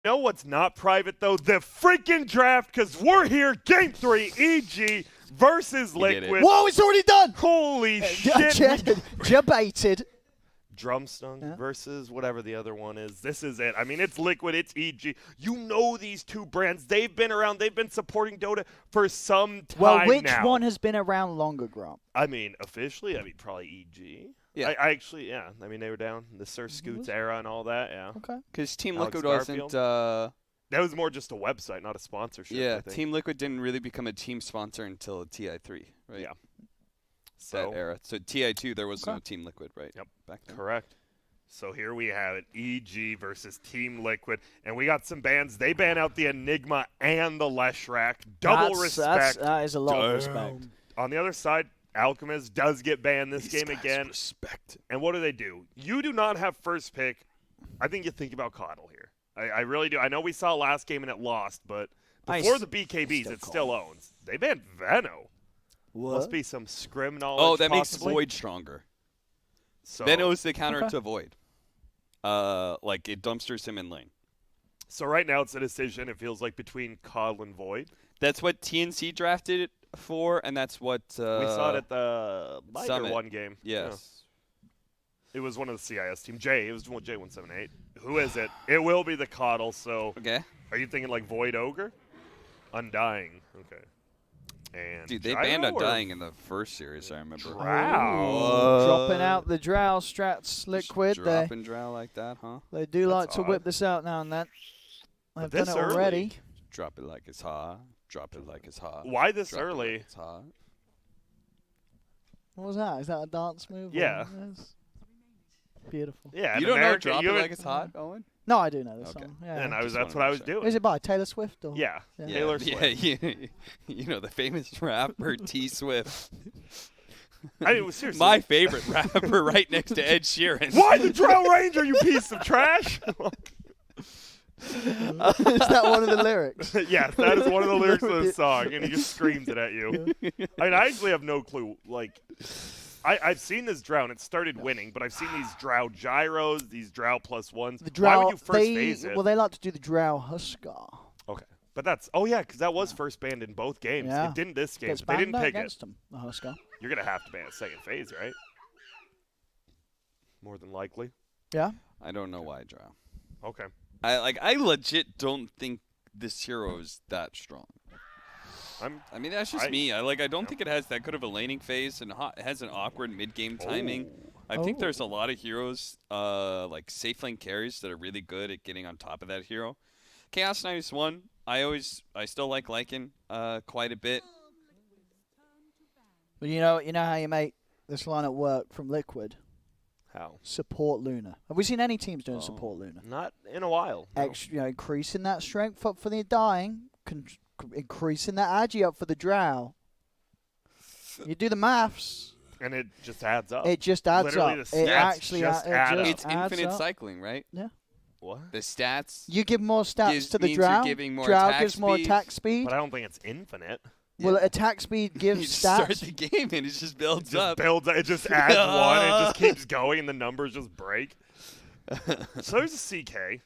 You know what's not private, though? The freaking draft, because we're here, Game 3, EG versus Liquid. Whoa, it's already done! Holy shit. Debated. Drumstung versus whatever the other one is. This is it. I mean, it's Liquid, it's EG. You know these two brands. They've been around. They've been supporting Dota for some time Well, which now. one has been around longer, Grant? I mean, officially, probably EG. Yeah. I actually, yeah. I mean, they were down the Sir Scoots era and all that, yeah. Okay. Because Team Alex Liquid wasn't. That was more just a website, not a sponsorship. Yeah, I think. Team Liquid didn't really become a team sponsor until TI3, right? Yeah. That era. So TI2, there was no Team Liquid, right? Yep. Back then. Correct. So here we have it, EG versus Team Liquid. And we got some bans. They ban out the Enigma and the Leshrac. Double respect. That is a lot of respect. On the other side, Alchemist does get banned this game again. Respect. And what do? You do not have first pick. I think you think about Coddle here. I really do. I know we saw last game and it lost, but before the BKBs, it still owns. They banned Veno. What? Must be some scrim knowledge. Oh, that makes possibly. Void stronger. So, Veno is the counter to Void. Like it dumpsters him in lane. So right now it's a decision, it feels like, between Coddle and Void. That's what TNC drafted it for, and that's what We saw it at the Major Summit. 1 game. Yes. Yeah. It was one of the CIS team. It was J178. Who is it? It will be the Coddle, so Okay. are you thinking like Void Ogre? Undying. Okay. And Dude, they Gyro banned or Undying in the first series, I remember. Drow. Dropping out the Drow strats, Liquid. Dropping Drow like that, huh? They do like That's to odd. whip this out now and then. They've this done it early? already. Drop it like it's hot. Drop it like it's hot. Why this Drop it early? like it's hot. What was that? Is that a dance move? Yeah. Yes. Beautiful. Yeah, You in don't know America, Drop you It haven't- Like It's Hot, Owen? No, I do know this Okay. song. Yeah. And Just that's wanna what I make was sure. doing. Is it by Taylor Swift? Or? Yeah. Yeah. Taylor Swift. You know, the famous rapper T Swift. I mean, seriously. My favorite rapper right next to Ed Sheeran. Why the Drow Ranger, you piece of trash? Is that one of the lyrics? Yes, that is one of the lyrics of the song, and he just screams it at you. I mean, I actually have no clue. Like, I've seen this Drow, and it started winning, but I've seen these Drow gyros, these Drow +1s. The Drow, Why would you first phase it? Well, they like to do the Drow Husker. Okay. But that's, because that was first banned in both games. Yeah. It didn't this game. Gets They didn't banned pick it. against them, the Husker. You're going to have to ban a second phase, right? More than likely. Yeah. I don't know why, Drow. Okay. I legit don't think this hero is that strong. I mean, that's just me. I don't think it has that good of a laning phase, and it has an awkward mid-game timing. I think there's a lot of heroes, like safe lane carries, that are really good at getting on top of that hero. Chaos Knight is one. I still like Lycan quite a bit. But you know how you make this lineup work from Liquid? How? Support Luna. Have we seen any teams doing support Luna? Not in a while. No. Increasing that strength up for the dying, increasing that agi up for the Drow. You do the maths. And it just adds up. It just adds Literally up. The stats It actually just add up. It's adds infinite up. cycling, right? Yeah. What? The stats. You give more stats to the means you're Drow. giving more Drow attack gives more speed. attack speed. But I don't think it's infinite. Well, attack speed gives You just stats. start the game and it just builds It just up. builds. It just adds one. It just keeps going, and the numbers just break. So there's a CK.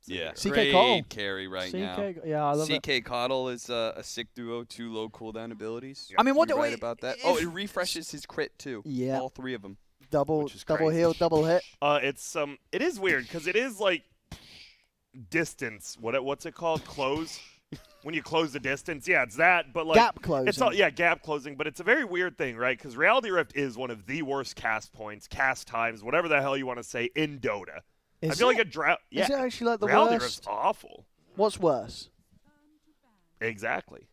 Yeah, CK great Coddle. carry right CK, now. yeah, I love it. CK Coddle is a sick duo, 2 low cooldown abilities. I mean, what You're do right we about that? if- It refreshes his crit too. Yeah. All 3 of them. Double Which is double crazy. heal, double hit. It is weird because it is like distance. What's it called? Close. When you close the distance, yeah, it's that. But like Gap closing. It's all gap closing. But it's a very weird thing, right? Because Reality Rift is one of the worst cast points, cast times, whatever the hell you want to say in Dota. I feel like a drought. Yeah, Is it actually like the Reality worst? Rift's awful. What's worse? Exactly.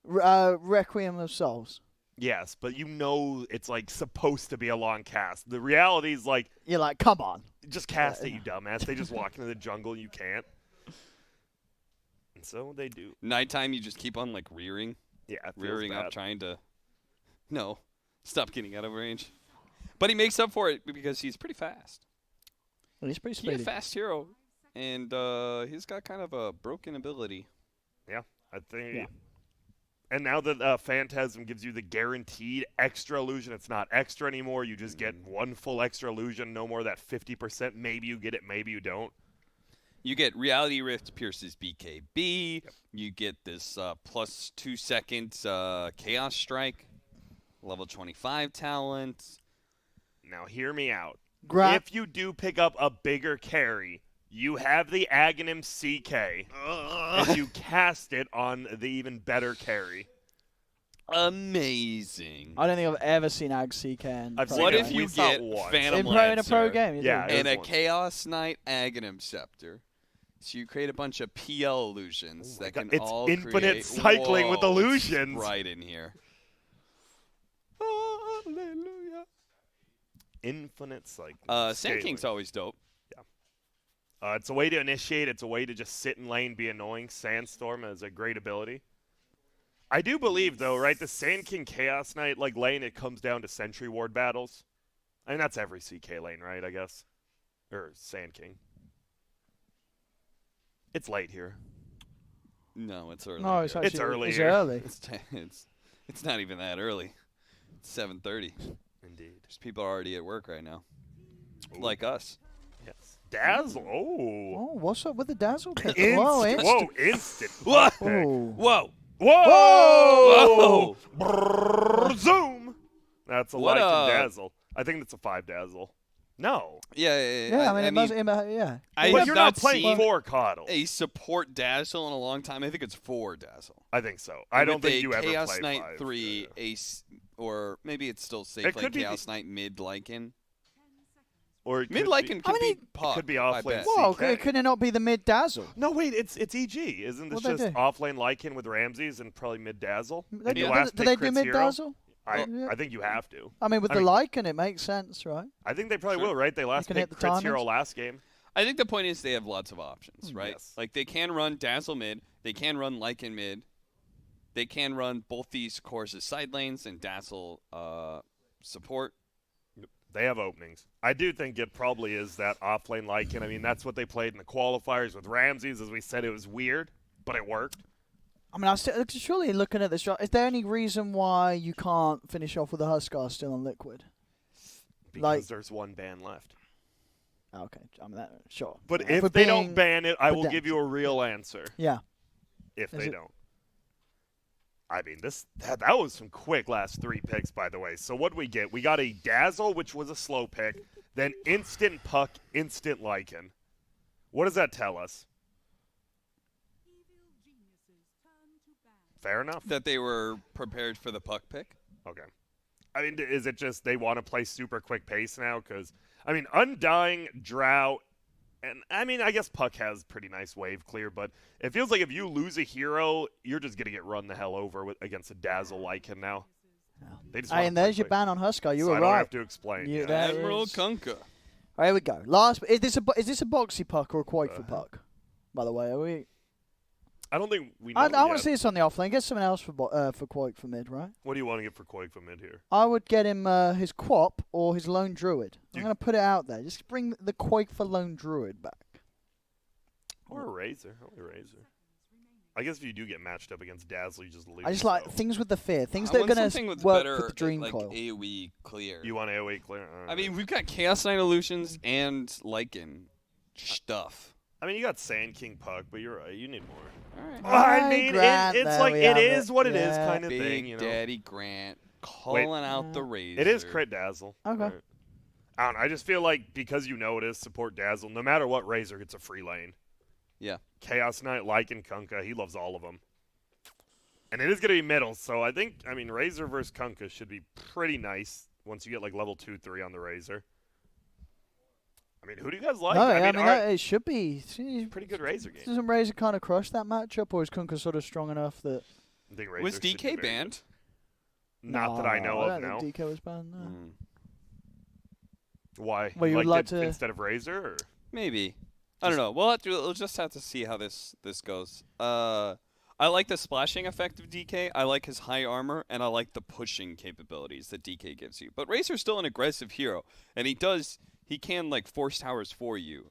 Requiem of Souls. Yes, but it's like supposed to be a long cast. The reality is like You're like, come on. just cast it, you dumbass. They just walk into the jungle and you can't. And so they do. Nighttime, you just keep on like rearing. Yeah, it feels Rearing up, bad. trying to stop getting out of range. But he makes up for it because he's pretty fast. Well, he's pretty He's a speedy. fast hero, and he's got kind of a broken ability. Yeah, I think. Yeah. And now that Phantasm gives you the guaranteed extra illusion, it's not extra anymore. You just get one full extra illusion, no more that 50%. Maybe you get it, maybe you don't. You get Reality Rift pierces BKB. Yep. You get this plus 2 seconds Chaos Strike, level 25 talent. Now hear me out. If you do pick up a bigger carry, you have the Aghanim CK, and you cast it on the even better carry. Amazing. I don't think I've ever seen Ag CK. What if you get Phantom Lancer in a pro game? and a Chaos Knight Aghanim Scepter? So you create a bunch of PL illusions that can all create... It's infinite cycling with illusions. Right in here. Hallelujah. Infinite cycling. Sand King's always dope. Yeah. It's a way to initiate. It's a way to just sit in lane, be annoying. Sandstorm is a great ability. I do believe, though, right, the Sand King Chaos Knight lane, it comes down to Sentry Ward battles. I mean, that's every CK lane, right, I guess? Or Sand King. It's late here. No, it's early. No, it's actually early. It's here. early. It's not even that early. It's 7:30. Indeed. There's people already at work right now. Ooh. Like us. Yes. Dazzle. Oh, what's up with the Dazzle pick? Instant. What? Whoa. Zoom. That's a Lycan Dazzle. I think that's a 5 Dazzle. No. Yeah. I mean, But you're not playing 4 Coddle. A support Dazzle in a long time. I think it's 4 Dazzle. I think so. I don't think you ever play 5. Chaos Knight 3, Ace, or maybe it's still safe like Chaos Knight mid Lycan. Or mid Lycan could be Puck. It could be offlane. Well, could it not be the mid Dazzle? No, wait, it's EG. Isn't this just offlane Lycan with Ramses and probably mid Dazzle? Do they do mid Dazzle? I think you have to. I mean, with the Lycan, it makes sense, right? I think they probably will, right? They picked Crits Hero last game. I think the point is they have lots of options, right? Yes. Like they can run Dazzle mid, they can run Lycan mid, they can run both these cores as side lanes and Dazzle support. They have openings. I do think it probably is that offlane Lycan. I mean, that's what they played in the qualifiers with Ramses. As we said, it was weird, but it worked. I mean, surely looking at this, is there any reason why you can't finish off with a Huskar still on Liquid? Because there's 1 ban left. Okay, I mean, sure. But if they don't ban it, I will give you a real answer. Yeah. If they don't. I mean, that was some quick last 3 picks, by the way. So what did we get? We got a Dazzle, which was a slow pick, then instant Puck, instant Lycan. What does that tell us? Fair enough. That they were prepared for the Puck pick? Okay. I mean, is it just they want to play super quick pace now? Because, I mean, Undying, Drow, and, I mean, I guess Puck has pretty nice wave clear, but it feels like if you lose a hero, you're just going to get run the hell over against a Dazzle Lycan now. Yeah. And there's your ban on Huskar. You were right. I don't have to explain. Admiral Kunkka. Right, here we go. Last, is this a boxy Puck or a Quake for Puck? By the way, are we... I don't think we know I want to see this on the offlane. Get someone else for Quake for mid, right? What do you want to get for Quake for mid here? I would get him his Quap or his Lone Druid. I'm going to put it out there. Just bring the Quake for Lone Druid back. Or a Razor. I guess if you do get matched up against Dazzle, you just lose. I just like things with the fear. Things that are going to work with the Dream Coil. AoE clear. You want AoE clear? I mean, we've got Chaos Knight Illusions and Lycan stuff. I mean, you got Sand King Puck, but you're right. You need more. All right. I mean, it's like it is what it is kind of Big thing. You know? Daddy Grant calling out the Razor. It is crit Dazzle. Okay. Right. I don't know. I just feel like because you know it is support Dazzle, no matter what Razor gets a free lane. Yeah. Chaos Knight, Lycan, Kunkka, he loves all of them. And it is going to be middle, so I think, Razor versus Kunkka should be pretty nice once you get like level 2, 3 on the Razor. I mean, who do you guys like? No, it should be. Pretty good Razor game. Doesn't Razor kind of crush that matchup, or is Kunkka sort of strong enough that... I think Razor was DK banned? Not that I know of, no. DK was banned, no. Why? Well, you would like to... Instead of Razor? Or? Maybe. I don't know. We'll just have to see how this goes. I like the splashing effect of DK. I like his high armor, and I like the pushing capabilities that DK gives you. But Razor's still an aggressive hero, and he can like force towers for you.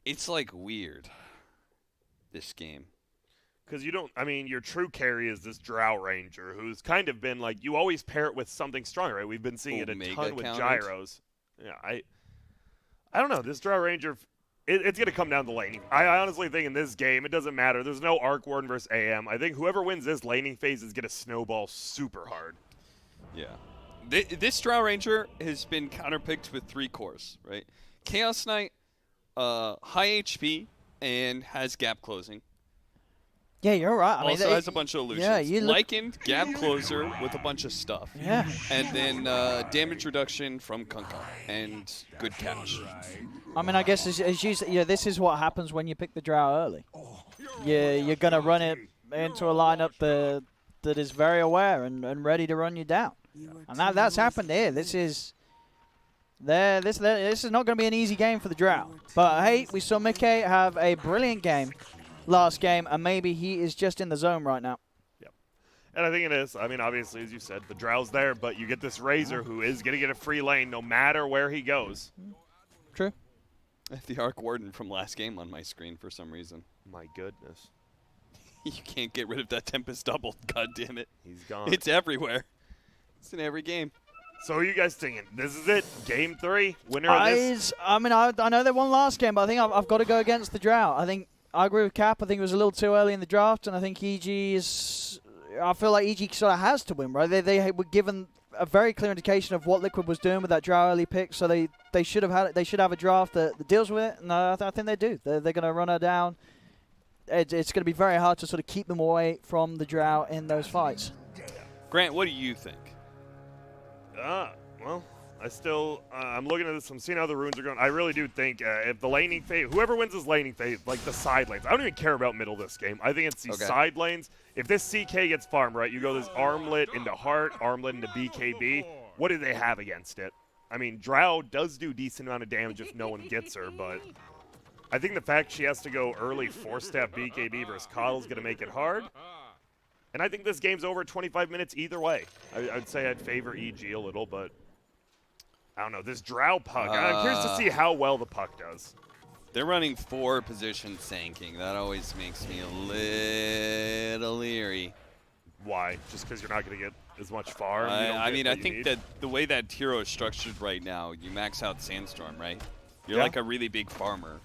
It's like weird, this game. Because you don't, I mean, your true carry is this Drow Ranger, who's kind of been like, you always pair it with something stronger, right? We've been seeing it a ton with gyros. Yeah, I don't know. This Drow Ranger, it's going to come down to laning. I honestly think in this game, it doesn't matter. There's no Arc Warden versus AM. I think whoever wins this laning phase is going to snowball super hard. Yeah. This Drow Ranger has been counterpicked with 3 cores, right? Chaos Knight, high HP, and has gap closing. Yeah, you're right. I mean, also has a bunch of illusions. Yeah, you Likened, gap closer with a bunch of stuff. Yeah. And then damage reduction from Kunkka and good catch. I mean, I guess as you say, this is what happens when you pick the Drow early. You're going to run it into a lineup that is very aware and ready to run you down. And that's happened here. This is not going to be an easy game for the Drow. But hey, we saw Mickey have a brilliant game last game, and maybe he is just in the zone right now. Yep. And I think it is. I mean, obviously, as you said, the Drow's there, but you get this Razor who is going to get a free lane no matter where he goes. True. I have the Arc Warden from last game on my screen for some reason. My goodness. You can't get rid of that Tempest double. God damn it. He's gone. It's everywhere. It's in every game. So who are you guys thinking? This is it? Game 3? Winner of this? I mean, I know they won last game, but I think I've got to go against the Drow. I agree with Cap. I think it was a little too early in the draft, and I think EG is... I feel like EG sort of has to win, right? They were given a very clear indication of what Liquid was doing with that Drow early pick, so they should have a draft that deals with it, and I think they do. They're going to run her down. It's going to be very hard to sort of keep them away from the Drow in those fights. Grant, what do you think? Well, I'm looking at this. I'm seeing how the runes are going. I really do think if the laning phase, whoever wins this laning phase, like the side lanes, I don't even care about middle this game. I think it's the side lanes. If this CK gets farmed, right, you go this Armlet into Heart, Armlet into BKB. What do they have against it? I mean, Drow does do decent amount of damage if no one gets her, but I think the fact she has to go early 4-step BKB versus Coddle is going to make it hard. And I think this game's over at 25 minutes either way. I'd say I'd favor EG a little, but I don't know. This Drow puck, I'm curious to see how well the puck does. They're running 4 position sanking. That always makes me a little leery. Why? Just because you're not going to get as much farm? I think that the way that hero is structured right now, you max out Sandstorm, right? You're like a really big farmer.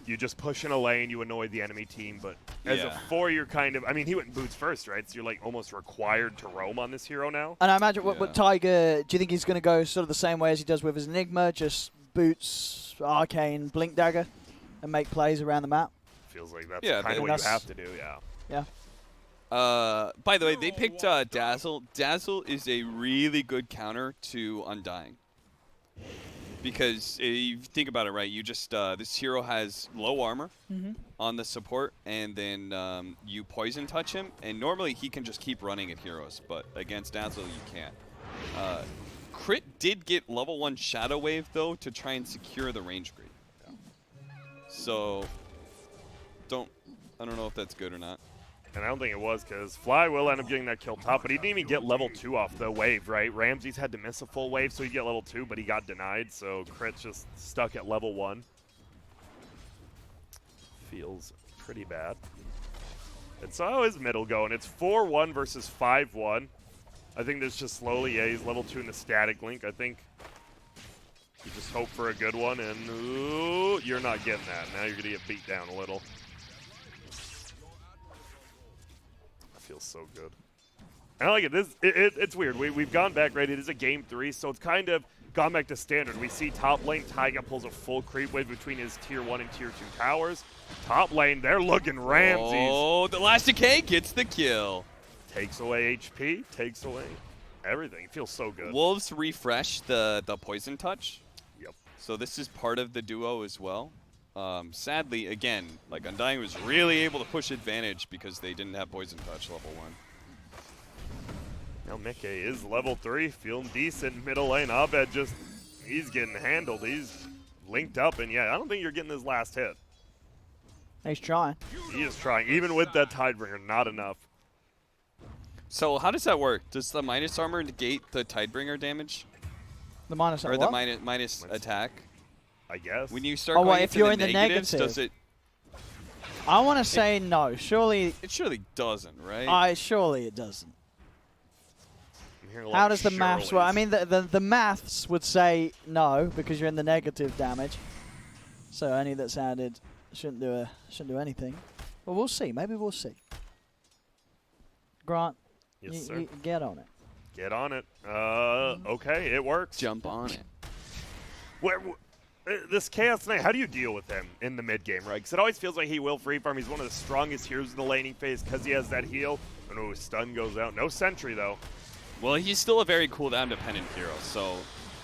You just push in a lane, you annoy the enemy team, but as a 4, you're kind of, I mean, he went boots first, right? So you're like almost required to roam on this hero now. And I imagine what Tiger, do you think he's going to go sort of the same way as he does with his Enigma, just boots, Arcane, Blink Dagger, and make plays around the map? Feels like that's kind of what you have to do, Yeah. By the way, they picked Dazzle. Dazzle is a really good counter to Undying. Because if you think about it, right, you just this hero has low armor on the support, and then you poison touch him, and normally he can just keep running at heroes, but against Dazzle you can't. Crit did get level 1 Shadow Wave, though, to try and secure the range creep. So, I don't know if that's good or not. And I don't think it was, because Fly will end up getting that kill top, but he didn't even get level 2 off the wave, right? Ramsey's had to miss a full wave, so he'd get level 2, but he got denied, so Crit's just stuck at level 1. Feels pretty bad. And so how is middle going? It's 4-1 versus 5-1. I think this just slowly, he's level 2 in the static link. I think you just hope for a good one, and ooh, you're not getting that. Now you're going to get beat down a little. Feels so good. I like it. It's weird. We've gone back, right? It is a game 3, so it's kind of gone back to standard. We see top lane, Taiga pulls a full creep wave between his tier 1 and tier 2 towers. Top lane, they're looking Ramses. Oh, the last decay gets the kill. Takes away HP, takes away everything. It feels so good. Wolves refresh the poison touch. Yep. So this is part of the duo as well. Sadly, again, like Undying was really able to push advantage because they didn't have Poison Touch level 1. Now Mickey is level 3, feeling decent. Middle lane, Abed he's getting handled. He's linked up, and I don't think you're getting his last hit. He's trying. He is trying. Even with that Tidebringer, not enough. So how does that work? Does the minus armor negate the Tidebringer damage? The minus or the minus attack? I guess. When you start going if you're in the negatives, negative, does it I want to say no. Surely. It surely doesn't, right? Surely it doesn't. How does the maths work? I mean, the maths would say no because you're in the negative damage. So any that's added shouldn't do anything. But we'll see. Maybe we'll see. Grant, yes, sir. You get on it. Get on it. Okay, it works. Jump on it. This Chaos Knight, how do you deal with him in the mid game, right? Because it always feels like he will free farm. He's one of the strongest heroes in the laning phase because he has that heal. And oh, his stun goes out. No sentry though. Well, he's still a very cooldown dependent hero, so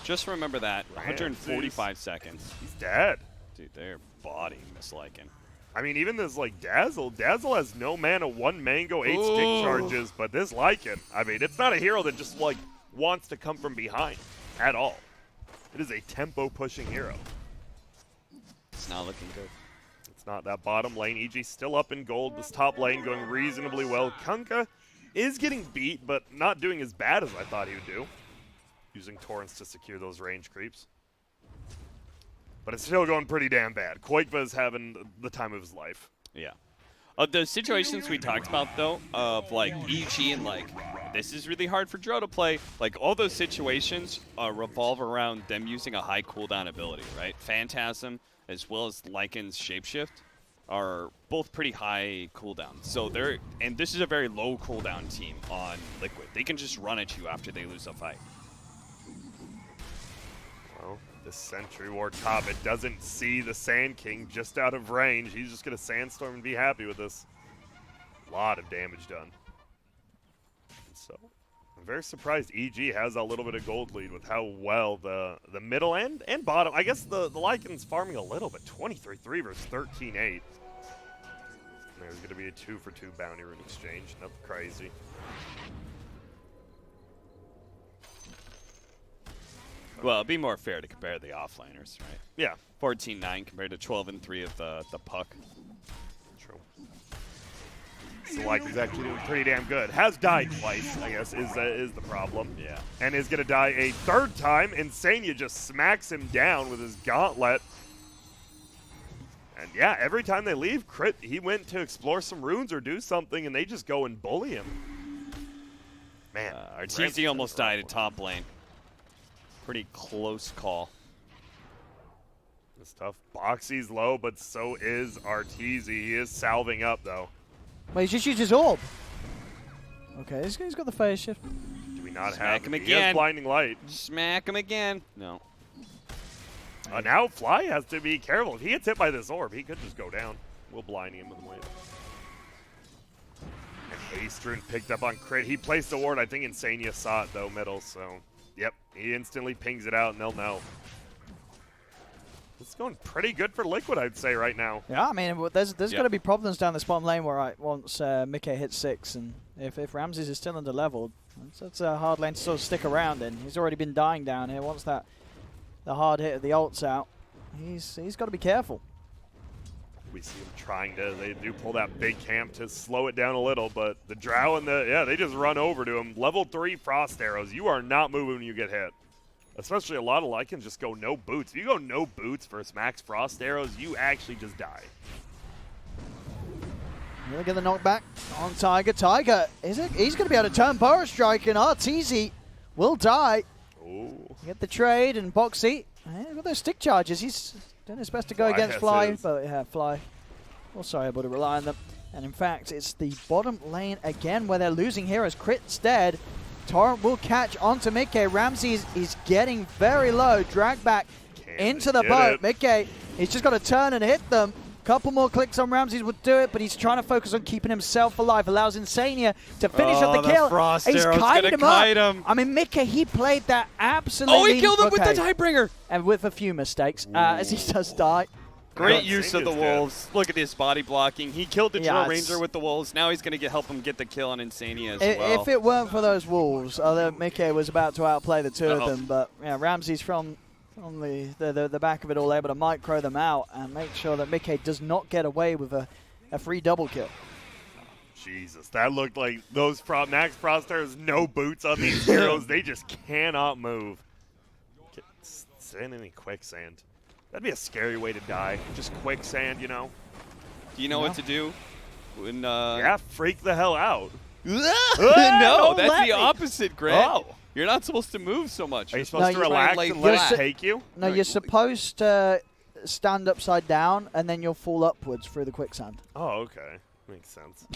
just remember that. 145 seconds. He's dead. Dude, they're bodying this Lycan. I mean, even this like Dazzle has no mana, 1 mango, 8 stick charges, but this Lycan, I mean, it's not a hero that just like wants to come from behind at all. It is a tempo pushing hero. It's not looking good. It's not. That bottom lane. EG still up in gold. This top lane going reasonably well. Kunkka is getting beat, but not doing as bad as I thought he would do. Using torrents to secure those range creeps. But it's still going pretty damn bad. Koikva is having the time of his life. Yeah. The situations we talked about, though, of, like, EG and, like, this is really hard for Drow to play, like, all those situations revolve around them using a high cooldown ability, right? Phantasm, as well as Lycan's Shapeshift, are both pretty high cooldown. So and this is a very low cooldown team on Liquid. They can just run at you after they lose a fight. Well, this Sentry Ward top, it doesn't see the Sand King just out of range. He's just going to Sandstorm and be happy with this. A lot of damage done. And so, I'm very surprised EG has a little bit of gold lead with how well the middle and bottom. I guess the Lycan's farming a little bit. 23-3 versus 13-8. There's going to be a 2-for-2 bounty rune exchange. Nothing crazy. Well, it'd be more fair to compare the offlaners, right? Yeah. 14-9 compared to 12-3 of the puck. True. So Lycan's actually doing pretty damn good. Has died twice, I guess, is the problem. Yeah. And is going to die a third time. Insania just smacks him down with his gauntlet. And yeah, every time they leave, Crit, he went to explore some runes or do something, and they just go and bully him. Man. Arteezy almost died at top lane. Pretty close call. It's tough. Boxy's low, but so is Arteezy. He is salving up, though. Well, he's just used his orb. Okay, he's got the phase shift. Do we not Smack have him He again. has blinding light. Smack him again. No. Now Fly has to be careful. If he gets hit by this orb, he could just go down. We'll blind him with the wave. And Hastrun picked up on Crit. He placed the ward. I think Insania saw it, though, middle, so... Yep, he instantly pings it out, and they'll know. It's going pretty good for Liquid, I'd say, right now. Yeah, I mean, there's going to be problems down this bottom lane where once Mickey hits 6, and if Ramses is still under-leveled, that's a hard lane to sort of stick around in. He's already been dying down here. Once the hard hit of the ult's out, he's got to be careful. We see him trying to, they do pull that big camp to slow it down a little, but the Drow and they just run over to him. Level 3 Frost Arrows. You are not moving when you get hit. Especially a lot of Lycans just go no boots. If you go no boots versus max Frost Arrows, you actually just die. Really get the knockback on Tiger. Tiger, he's going to be able to turn Power Strike, and Arteezy will die. Ooh. Get the trade, and Boxy, got those stick charges. He's doing his best to go against Fly, but yeah, Fly. Well, sorry, able to rely on them. And in fact, it's the bottom lane again where they're losing heroes. Crit's dead. Torrent will catch onto Mickey. Ramsey is getting very low. Drag back into the boat. Mickey, he's just got to turn and hit them. Couple more clicks on Ramses would do it, but he's trying to focus on keeping himself alive. Allows Insania to finish up the kill. He's kited him up. I mean, Mickey, he played that absolutely. Oh, he killed him with the Tidebringer. And with a few mistakes, as he does die. Great use of the wolves. Look at his body blocking. He killed the Drow Ranger with the wolves. Now he's going to help him get the kill on Insania as well. If it weren't for those wolves, although Mickey was about to outplay the two of them, but yeah, Ramsey's from the back of it all able to micro them out and make sure that Mickey does not get away with a free double kill. Jesus, that looked like those Max Frosters, no boots on these heroes. They just cannot move. Send any quicksand. That'd be a scary way to die. Just quicksand, you know. Do you know what to do? When, yeah, freak the hell out. No, that's the opposite, Grant. Oh. You're not supposed to move so much. Are you supposed to relax and let it take you? No, you're supposed to stand upside down, and then you'll fall upwards through the quicksand. Oh, okay. Makes sense.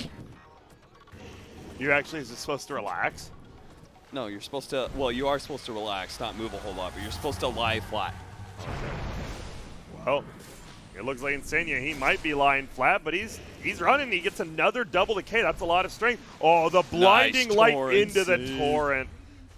You actually are supposed to relax? No, you're supposed to, well, you are supposed to relax, not move a whole lot, but you're supposed to lie flat. Okay. Well, it looks like Insania, he might be lying flat, but he's running. He gets another double decay. That's a lot of strength. Oh, the blinding light into the torrent.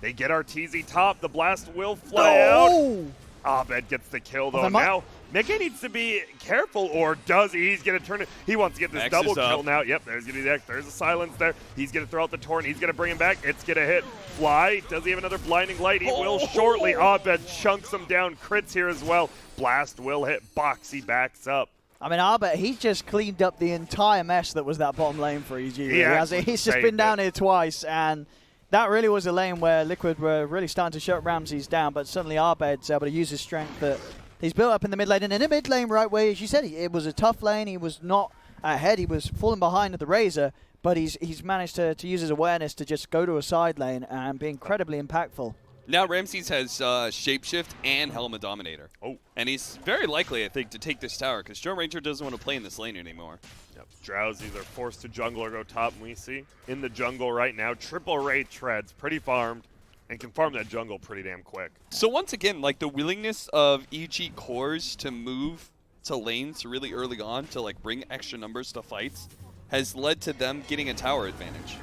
They get RTZ top. The blast will fly out. Abed gets the kill, though. Now, Mega needs to be careful, or does he? He's going to turn it. He wants to get this X double kill now. Yep, there's going to be the X. There's a silence there. He's going to throw out the torrent. He's going to bring him back. It's going to hit. Fly. Does he have another blinding light? He will shortly. Abed chunks him down. Crits here as well. Blast will hit. Boxy backs up. I mean, Abed, he just cleaned up the entire mess that was that bottom lane for EG. He's just been down here twice, and that really was a lane where Liquid were really starting to shut Ramses down, but suddenly Abed's able to use his strength that he's built up in the mid lane. And in the mid lane, right where, as you said, it was a tough lane. He was not ahead. He was falling behind at the Razor, but he's managed to use his awareness to just go to a side lane and be incredibly impactful. Now Ramses has Shapeshift and Helmet Dominator. Oh. And he's very likely, I think, to take this tower, because Drow Ranger doesn't want to play in this lane anymore. Yep. Drows either forced to jungle or go top, and we see in the jungle right now, triple Ray treads, pretty farmed, and can farm that jungle pretty damn quick. So once again, like the willingness of EG cores to move to lanes really early on to like bring extra numbers to fights has led to them getting a tower advantage.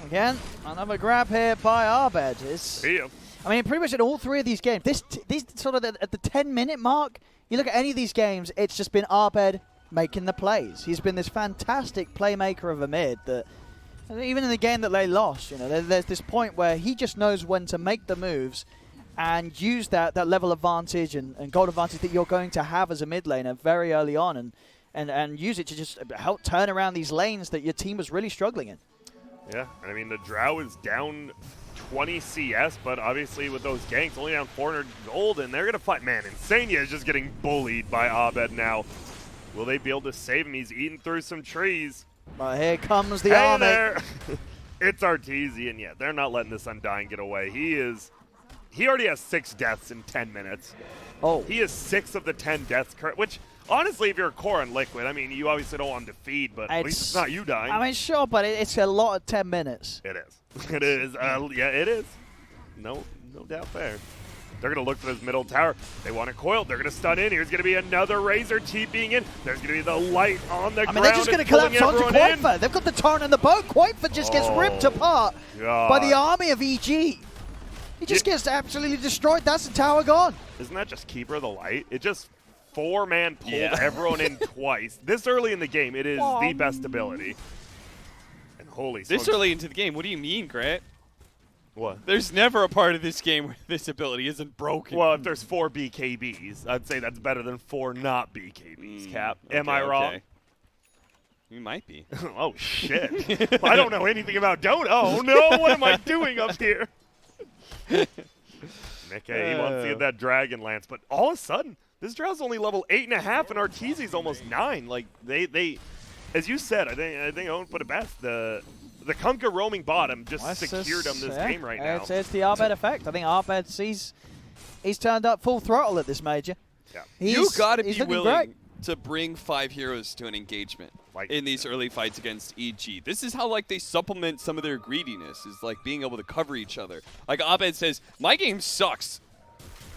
Again, another grab here by Abed. I mean, pretty much in all three of these games, these sort of at the 10-minute mark, you look at any of these games, it's just been Abed making the plays. He's been this fantastic playmaker of a mid that, even in the game that they lost, you know, there's this point where he just knows when to make the moves and use that level advantage and gold advantage that you're going to have as a mid laner very early on and use it to just help turn around these lanes that your team was really struggling in. Yeah, I mean, the Drow is down 20 CS, but obviously with those ganks, only down 400 gold, and they're going to fight. Man, Insania is just getting bullied by Abed now. Will they be able to save him? He's eating through some trees. But here comes the army. There. It's Arteezy, yeah, they're not letting this Undying get away. He already has 6 deaths in 10 minutes. Oh. He has 6 of the 10 deaths, which, honestly, if you're a core on Liquid, I mean, you obviously don't want him to feed, but at least it's not you dying. I mean, sure, but it's a lot of 10 minutes. It is. It is. Yeah, it is. No doubt there. They're going to look for this middle tower. They want it coiled. They're going to stun in. Here's going to be another Razor TPing in. There's going to be the light on the ground. They're just going to collapse onto Quaitfa. They've got the torrent in the boat. Quaitfa just gets ripped apart by the army of EG. He just gets absolutely destroyed. That's the tower gone. Isn't that just Keeper the Light? It just 4-man pulled everyone in twice. This early in the game, it is the best ability. And holy smokes. This early into the game? What do you mean, Grant? What? There's never a part of this game where this ability isn't broken. Well, if there's 4 BKBs, I'd say that's better than 4 not BKBs, Cap. Am I wrong? You might be. Oh, shit. I don't know anything about Dota. Oh, no. What am I doing up here? Nick, he wants to get that Dragon Lance, but all of a sudden, this Drow's only level 8.5, and Arteezy's almost 9. Like, they as you said, I think Owen put it best, the Kunkka roaming bottom just secured him this game right now. It's the Abed effect. I think Abed he's turned up full throttle at this major. Yeah. You got to be willing to bring 5 heroes to an engagement in these early fights against EG. This is how they supplement some of their greediness, is being able to cover each other. Like Abed says, my game sucks,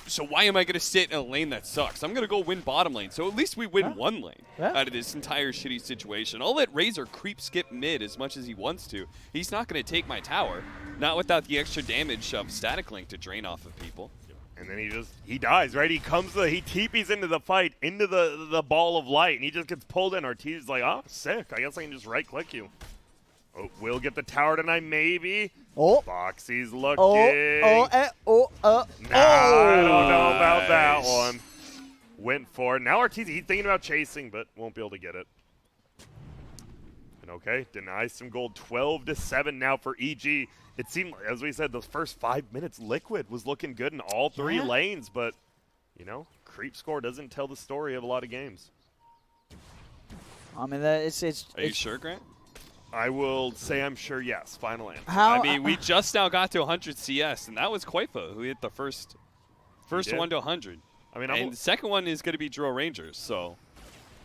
so why am I going to sit in a lane that sucks? I'm going to go win bottom lane, so at least we win one lane out of this entire shitty situation. I'll let Razor creep skip mid as much as he wants to. He's not going to take my tower, not without the extra damage of Static Link to drain off of people. And then he dies, right? He TPs into the fight, into the ball of light, and he just gets pulled in. Arteezy's like, oh, sick. I guess I can just right-click you. Oh, we'll get the tower tonight, maybe. Oh. Foxy's looking. Nah, I don't know about that one. Went for it. Now Arteezy, he's thinking about chasing, but won't be able to get it. And okay, denies some gold. 12-7 now for EG. It seemed, as we said, the first 5 minutes, Liquid was looking good in all 3 lanes, but, creep score doesn't tell the story of a lot of games. I mean, it's. Are you sure, Grant? I will say I'm sure, yes. Final answer. I mean, we just now got to 100 CS, and that was Koifa who hit the first one to 100. I mean, and the second one is going to be Drow Rangers, so.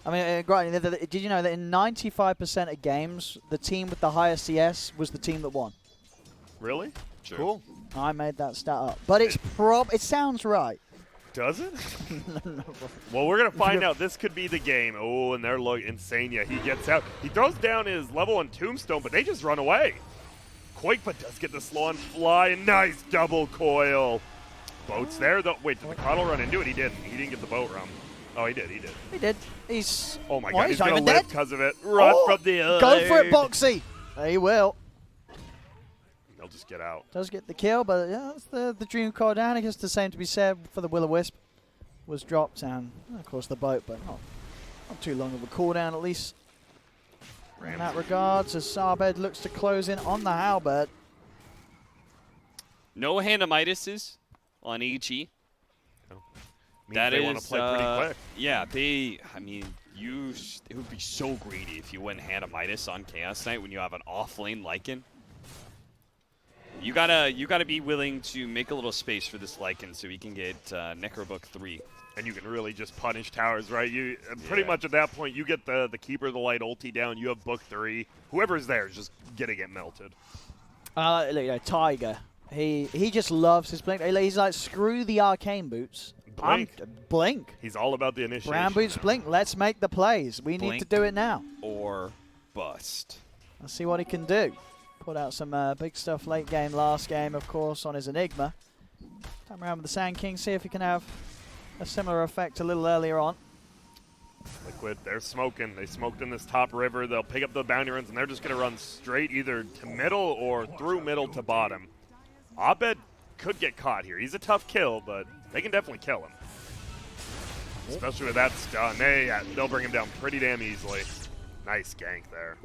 I mean, Grant, did you know that in 95% of games, the team with the highest CS was the team that won? Really? Sure. Cool. I made that stat up. But it's it sounds right. Does it? No. Well, we're going to find out. This could be the game. Oh, and they're Insania. He gets out. He throws down his level 1 tombstone, but they just run away. Koifa does get the slow on fly. Nice double coil. Boat's there, though. Wait, did the Coddle run into it? He didn't. He didn't get the boat run. Oh, he did. He did. He did. He's. Oh, my God. He's not going to even live dead. because of it. Run from the other. Go for it, Boxy. He will. They'll just get out. Does get the kill, but yeah, that's the dream card down. I guess the same to be said for the Will-O-Wisp. Was dropped, and of course the boat, but not too long of a cooldown at least. In that regards, as Sarbed looks to close in on the halberd. No Hanamitises on EG. No. That they is, want to play pretty quick. Yeah, I mean, it would be so greedy if you went Hanamitis on Chaos Knight when you have an off-lane Lycan. You gotta be willing to make a little space for this Lycan so he can get Necrobook 3. And you can really just punish towers, right? You pretty much at that point, you get the Keeper of the Light ulti down, you have Book 3. Whoever's there is just gonna get melted. Look, Tiger. He just loves his blink. He's like, screw the arcane boots. Blink. He's all about the initiation. Brown boots, blink. Let's make the plays. We need to do it now. Or bust. Let's see what he can do. Put out some big stuff late game, last game, of course, on his Enigma. Time around with the Sand King, see if he can have a similar effect a little earlier on. Liquid, they're smoking. They smoked in this top river. They'll pick up the bounty runs, and they're just going to run straight either to middle or through middle to bottom. Abed could get caught here. He's a tough kill, but they can definitely kill him. Especially with that stun. They'll bring him down pretty damn easily. Nice gank there.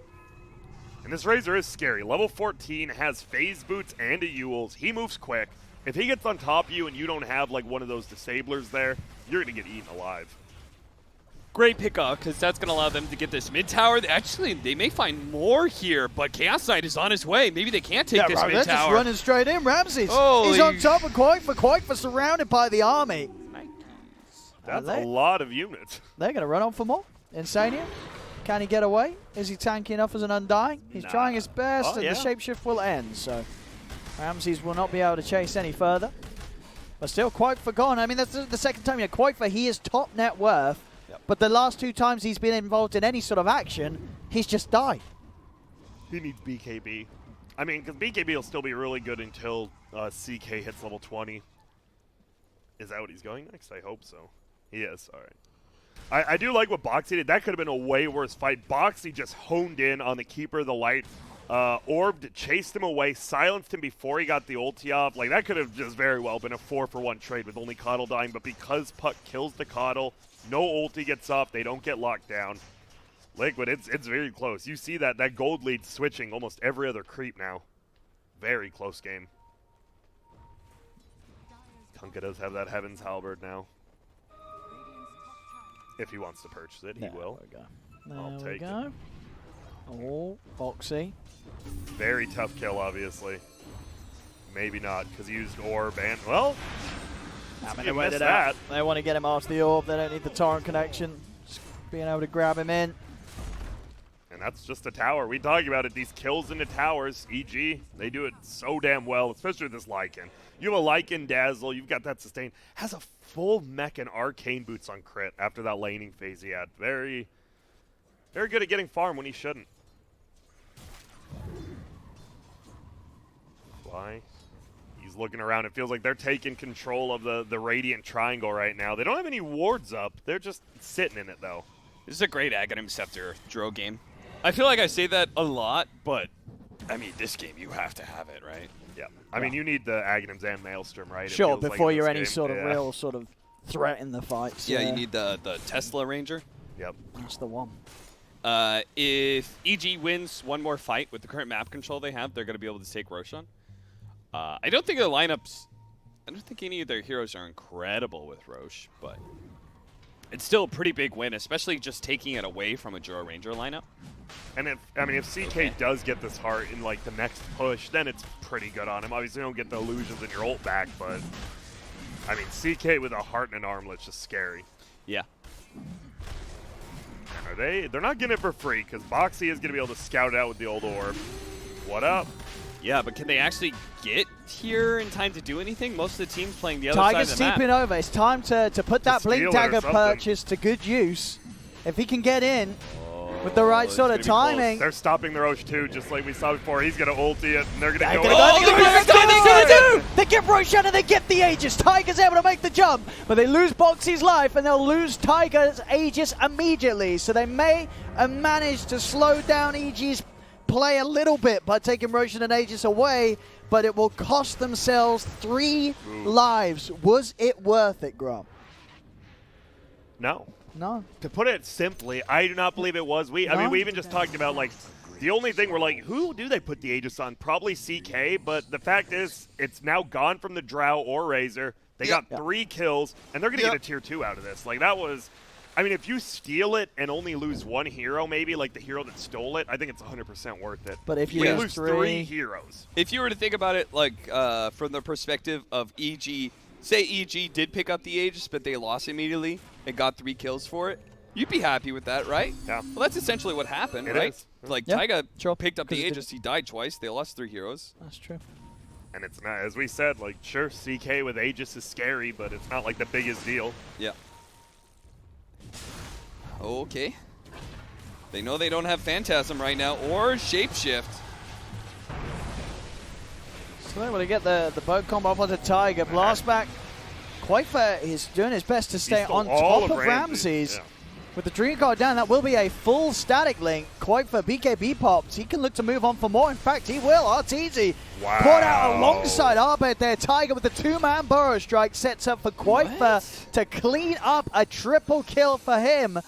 And this Razor is scary. Level 14 has phase boots and a Yules. He moves quick. If he gets on top of you and you don't have like one of those disablers there, you're going to get eaten alive. Great pickup, because that's going to allow them to get this mid tower. Actually, they may find more here, but Chaos Knight is on his way. Maybe they can't take this mid they're tower. just running straight in. Ramses. Holy He's on top of Koifa. Koifa surrounded by the army. That's a lot of units. They're going to run on for more. Insania. Can he get away? Is he tanky enough as an Undying? He's trying his best, and the shapeshift will end. So Ramses will not be able to chase any further. But still, Koifa gone. I mean, that's the second time. Koifa, he is top net worth. But the last 2 times he's been involved in any sort of action, he's just died. He needs BKB. I mean, because BKB will still be really good until CK hits level 20. Is that what he's going next? I hope so. He is. All right. I do like what Boxy did. That could have been a way worse fight. Boxy just honed in on the Keeper of the Light. Orbed, chased him away, silenced him before he got the ulti off. Like, that could have just very well been a 4-for-1 trade with only Coddle dying. But because Puck kills the Coddle, no ulti gets off. They don't get locked down. Liquid, it's very close. You see that gold lead switching almost every other creep now. Very close game. Kunkka does have that Heaven's Halberd now. If he wants to purchase it, he will. I'll take it. Oh, Boxy. Very tough kill, obviously. Maybe not, because he used Orb and, well, they waited that. They want to get him off the Orb. They don't need the Torrent connection. Just being able to grab him in. And that's just a tower. We talk about it. These kills into towers, EG, they do it so damn well, especially with this Lycan. You have a Lycan Dazzle. You've got that sustain. Has a full mech and arcane boots on crit after that laning phase he had. Very, very good at getting farm when he shouldn't. Why? He's looking around. It feels like they're taking control of the Radiant Triangle right now. They don't have any wards up. They're just sitting in it, though. This is a great Aghanim Scepter Drow game. I feel like I say that a lot, but, I mean, this game, you have to have it, right? Yeah. I mean, you need the Aghanims and Maelstrom, right? Sure, before you're any sort of real sort of threat in the fights. Yeah, you need the Tesla Ranger. Yep. That's the one. If EG wins one more fight with the current map control they have, they're going to be able to take Roshan. I don't think I don't think any of their heroes are incredible with Rosh, but it's still a pretty big win, especially just taking it away from a Drow Ranger lineup. And if CK does get this heart in like the next push, then it's pretty good on him. Obviously, you don't get the illusions in your ult back, but I mean, CK with a heart and an armlet's just scary. Yeah. They're not getting it for free because Boxy is going to be able to scout it out with the old orb. What up? Yeah, but can they actually get here in time to do anything? Most of the teams playing the other side Tiger's of the map. steeping over. It's time to put that Blink Dagger purchase to good use. If he can get in with the right sort of timing. They're stopping the Roche too, just like we saw before. He's going to ulti it, and they're going to go. What are they going to do? They get Roshan and they get the Aegis. Tiger's able to make the jump, but they lose Boxy's life, and they'll lose Tiger's Aegis immediately. So they may manage to slow down EG's play a little bit by taking Roshan and Aegis away, but it will cost themselves 3 lives. Was it worth it, Grom? No. No. To put it simply, I do not believe it was. I mean, we even just talked about, like, the only thing we're like, who do they put the Aegis on? Probably CK, but the fact is, it's now gone from the Drow or Razor. They got 3 kills, and they're going to get a tier 2 out of this. Like, that was... I mean, if you steal it and only lose 1 hero, maybe, like the hero that stole it, I think it's 100% worth it. But if you lose 3 heroes. If you were to think about it, like, from the perspective of EG, say EG did pick up the Aegis, but they lost immediately and got 3 kills for it, you'd be happy with that, right? Yeah. Well, that's essentially what happened, It right? is. Like, Yeah, Taiga sure. picked up the Aegis, he died twice, they lost 3 heroes. That's true. And it's not, as we said, like, sure, CK with Aegis is scary, but it's not like the biggest deal. Yeah. Okay. They know they don't have Phantasm right now, or Shapeshift. So they're able to get the boat combo up onto Tiger. Blast back. Quaitha is doing his best to stay on top of Ramses. Yeah. With the Dream Guard down, that will be a full static link. Quaitha, BKB pops. He can look to move on for more. In fact, he will. Arteezy caught out alongside Arbet there. Tiger with the 2-man Burrow Strike sets up for Quaitha to clean up a triple kill for him.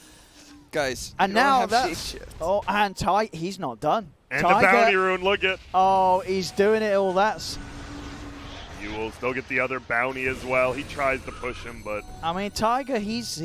Guys, and now that's... Oh, and he's not done. And Tiger, the bounty rune, look at. Oh, he's doing it all. That's... You will still get the other bounty as well. He tries to push him, but... I mean, Tiger, he's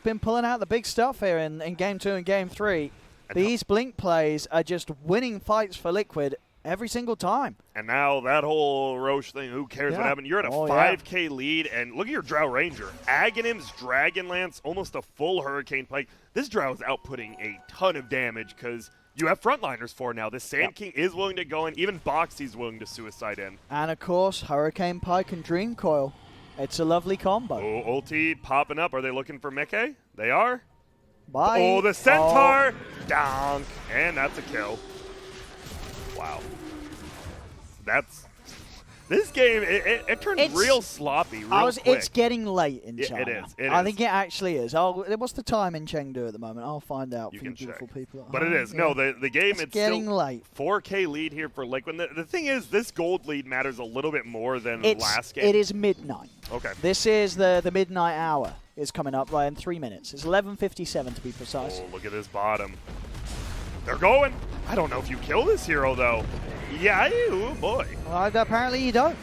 been pulling out the big stuff here in Game 2 and Game 3. And these Blink plays are just winning fights for Liquid every single time. And now that whole Roche thing, who cares what happened? You're at a 5K lead, and look at your Drow Ranger. Aghanim's Dragonlance, almost a full Hurricane Pike. This Drow is outputting a ton of damage because you have frontliners for now. This Sand King is willing to go in. Even Boxy's willing to suicide in. And, of course, Hurricane Pike and Dream Coil. It's a lovely combo. Oh, ulti popping up. Are they looking for Meke? They are. Bye. Oh, the Centaur. Donk. And that's a kill. Wow. This game, it turned real sloppy real quick. It's getting late in China. It is. I think it actually is. What's the time in Chengdu at the moment? I'll find out for you beautiful people at home. But it is. No, the game, it's getting still late. 4K lead here for Liquid. The thing is, this gold lead matters a little bit more than last game. It is midnight. Okay. This is the midnight hour. Is coming up right in 3 minutes. It's 11:57 to be precise. Oh, look at this bottom. They're going. I don't know if you kill this hero, though. Yeah, oh boy. Well, apparently you don't.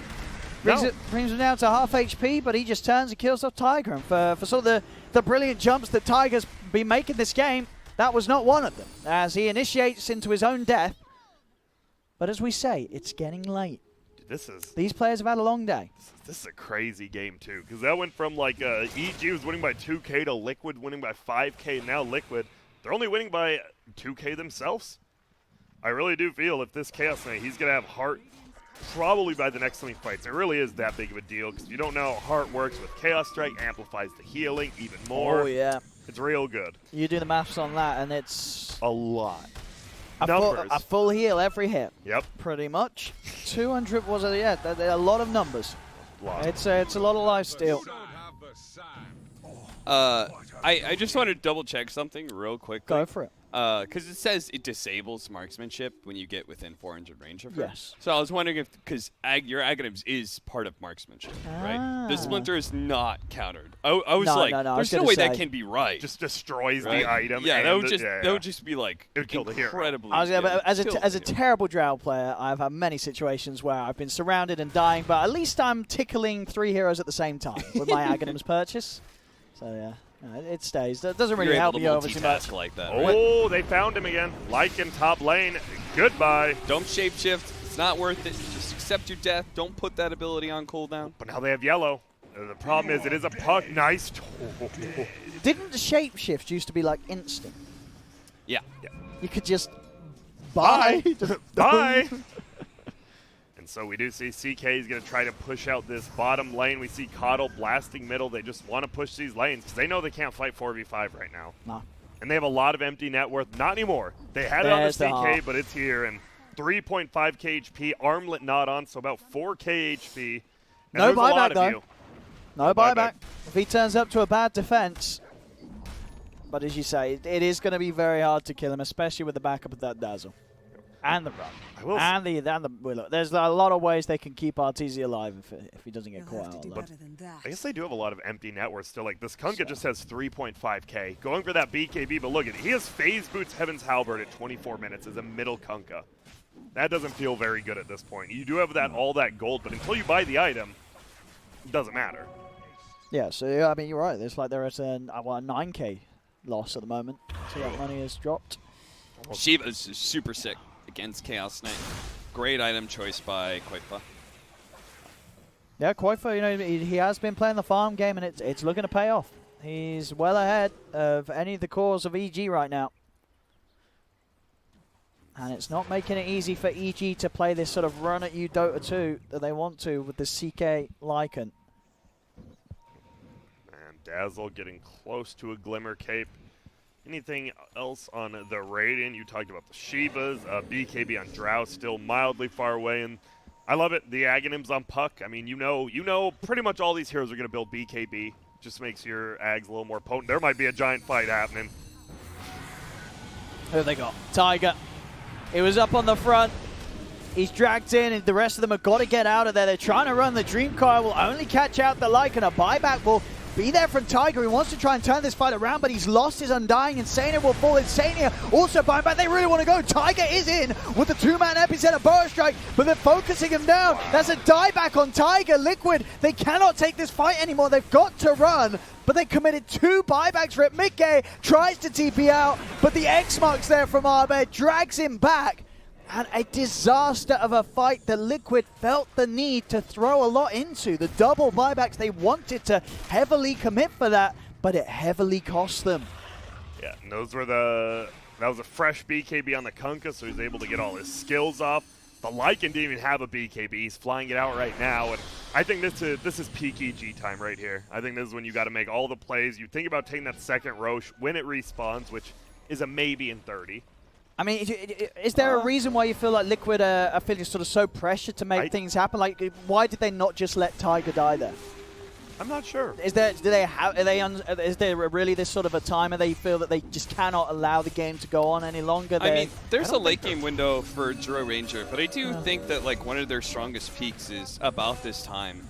Brings him down to half HP, but he just turns and kills off Tiger. And for sort of the brilliant jumps that Tiger's been making this game, that was not one of them, as he initiates into his own death. But as we say, it's getting late. These players have had a long day. This is a crazy game, too, because that went from, like, EG was winning by 2K to Liquid winning by 5K, and now Liquid, they're only winning by 2K themselves. I really do feel if this Chaos Knight, he's going to have Heart probably by the next time he fights. It really is that big of a deal, because you don't know how Heart works with Chaos Strike, amplifies the healing even more. Oh, yeah. It's real good. You do the maths on that, and it's... a lot. A full heal every hit. Yep. Pretty much. 200 was a lot of numbers. It's a lot of life steal. I just want to double check something real quick. Go for it. Because it says it disables marksmanship when you get within 400 range of her. Yes. So I was wondering if, because your Aghanims is part of marksmanship, right? The Splinter is not countered. I was there's no way that can be right. Just destroys the item. Yeah, that would just be like it would kill the hero. Incredibly. As a terrible Drow player, I've had many situations where I've been surrounded and dying, but at least I'm tickling 3 heroes at the same time with my Aghanims purchase. So yeah. It stays. That doesn't really help you over too much. Like that. Oh, they found him again. Lycan top lane. Goodbye. Don't shapeshift. It's not worth it. Just accept your death. Don't put that ability on cooldown. But now they have yellow. The problem is it is a puck. Nice. Didn't the shapeshift used to be like instant? Yeah. You could just buy. Bye. And so we do see CK is going to try to push out this bottom lane. We see Coddle blasting middle. They just want to push these lanes because they know they can't fight 4v5 right now. No. And they have a lot of empty net worth. Not anymore. They had it on the CK, but it's here. And 3.5k HP, armlet not on, so about 4k HP. And no buyback, though. No buyback. If he turns up to a bad defense. But as you say, it is going to be very hard to kill him, especially with the backup of that Dazzle. And the run. And the Willow. There's a lot of ways they can keep RTZ alive if he doesn't get caught out. I guess they do have a lot of empty net worth still. Like, this Kunkka just has 3.5k. Going for that BKB, but look at it. He has Phase Boots Heaven's Halberd at 24 minutes as a middle Kunkka. That doesn't feel very good at this point. You do have all that gold, but until you buy the item, it doesn't matter. Yeah, so, I mean, you're right. There's like there is a 9k loss at the moment. So that money has dropped. Shiva's super sick against Chaos Knight. Great item choice by Koifa. Yeah, Koifa, you know, he has been playing the farm game, and it's looking to pay off. He's well ahead of any of the cores of EG right now. And it's not making it easy for EG to play this sort of run at you Dota 2 that they want to with the CK Lycan. And Dazzle getting close to a Glimmer Cape. Anything else on the Radiant? You talked about the Shivas. BKB on Drow still mildly far away. And I love it. The Aghanims on Puck. I mean, you know pretty much all these heroes are going to build BKB. Just makes your Ags a little more potent. There might be a giant fight happening. Who have they got? Tiger. He was up on the front. He's dragged in, and the rest of them have got to get out of there. They're trying to run. The Dreamcoil will only catch out the Lycan. A buyback will be there from Tiger. He wants to try and turn this fight around, but he's lost his Undying. Insania will fall. Insania also buying back. They really want to go. Tiger is in with the two-man epicenter burst strike, but they're focusing him down. That's a dieback on Tiger. Liquid, they cannot take this fight anymore. They've got to run, but they committed 2 buybacks for it. Mickey tries to TP out, but the X-Marks there from Arbed drags him back. And a disaster of a fight that Liquid felt the need to throw a lot into. The double buybacks, they wanted to heavily commit for that, but it heavily cost them. Yeah, and that was a fresh BKB on the Kunkka, so he's able to get all his skills off. The Lycan didn't even have a BKB. He's flying it out right now, and I think this is peak EG time right here. I think this is when you got to make all the plays. You think about taking that second Roche when it respawns, which is a maybe in 30. I mean, is there a reason why you feel like Liquid are feeling sort of so pressured to make things happen? Like, why did they not just let Tiger die there? I'm not sure. Is there really this sort of a time where they feel that they just cannot allow the game to go on any longer? I mean, there's a late game window for Drow Ranger, but I do think that like one of their strongest peaks is about this time.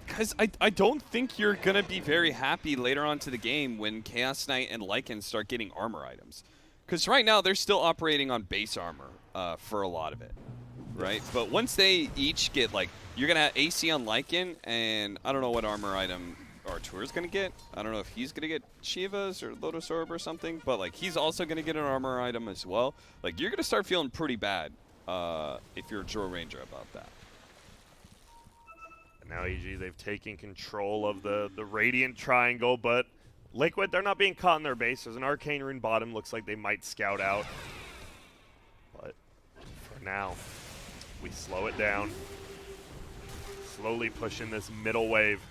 Because I don't think you're going to be very happy later on to the game when Chaos Knight and Lycan start getting armor items. Because right now they're still operating on base armor for a lot of it, right? But once they each get, like, you're going to have AC on Lycan, and I don't know what armor item Artur's going to get. I don't know if he's going to get Shiva's or Lotus Orb or something, but, like, he's also going to get an armor item as well. Like, you're going to start feeling pretty bad if you're a Drow Ranger about that. Now EG, they've taken control of the Radiant Triangle, but Liquid, they're not being caught in their base. There's an Arcane Rune bottom. Looks like they might scout out. But for now, we slow it down. Slowly pushing this middle wave.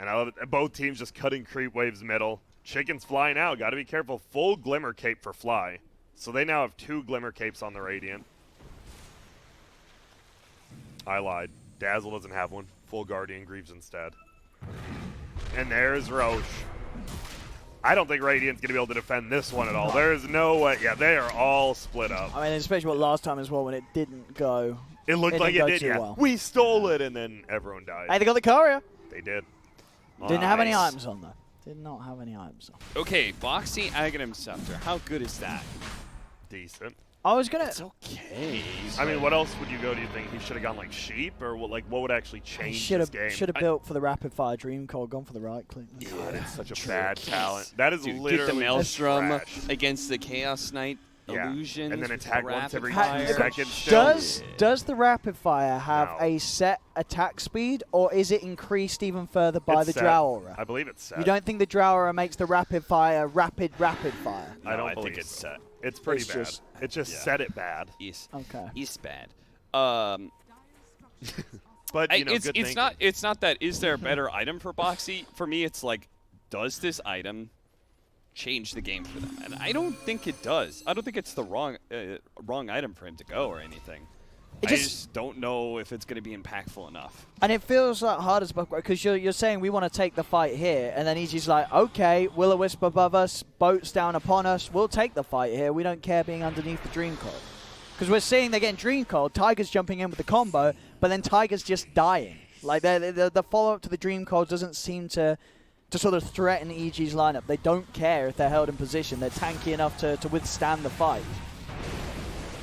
And I love it. Both teams just cutting creep waves middle. Chicken's flying out. Got to be careful. Full Glimmer Cape for Fly. So they now have 2 Glimmer Capes on the Radiant. I lied. Dazzle doesn't have one. Full Guardian Greaves instead. And there's Roche. I don't think Radiant's going to be able to defend this one at all. There's no way. Yeah, they are all split up. I mean, especially last time as well when it didn't go. It looked like it did, yeah. Well. We stole it, and then everyone died. Hey, they got the courier. They did. Didn't have any items on, though. Did not have any items on. Okay, Boxy Aghanim Scepter. How good is that? Decent. I was gonna. It's okay. I mean, what else would you go? Do you think he should have gone like sheep, or what would actually change Should this game? have built for the rapid fire dream call, gone for the right click. God, it's such a bad talent. That is Dude, literally get the Maelstrom trash. against the Chaos Knight illusion, and then attack once every 2 fire. seconds. Still. Does the rapid fire have No. a set attack speed, or is it increased even further by It's the set. Drow Aura? I believe it's set. You don't think the Drow Aura makes the rapid fire rapid fire? I don't I believe think it's so. set. It's pretty It's bad. just- It just Yeah. set it bad. Okay. It's bad. But you know, it's good it's thinking. not it's not that. Is there a better item for Boxy? For me, it's like, does this item change the game for them? And I don't think it does. I don't think it's the wrong item for him to go or anything. I just don't know if it's going to be impactful enough. And it feels like hard as because you're saying we want to take the fight here, and then EG's like, okay, Will-O-Wisp above us, boats down upon us, we'll take the fight here. We don't care being underneath the Dream Coil. Because we're seeing they're getting Dream Coil, Tiger's jumping in with the combo, but then Tiger's just dying. Like the follow-up to the Dream Coil doesn't seem to sort of threaten EG's lineup. They don't care if they're held in position. They're tanky enough to withstand the fight.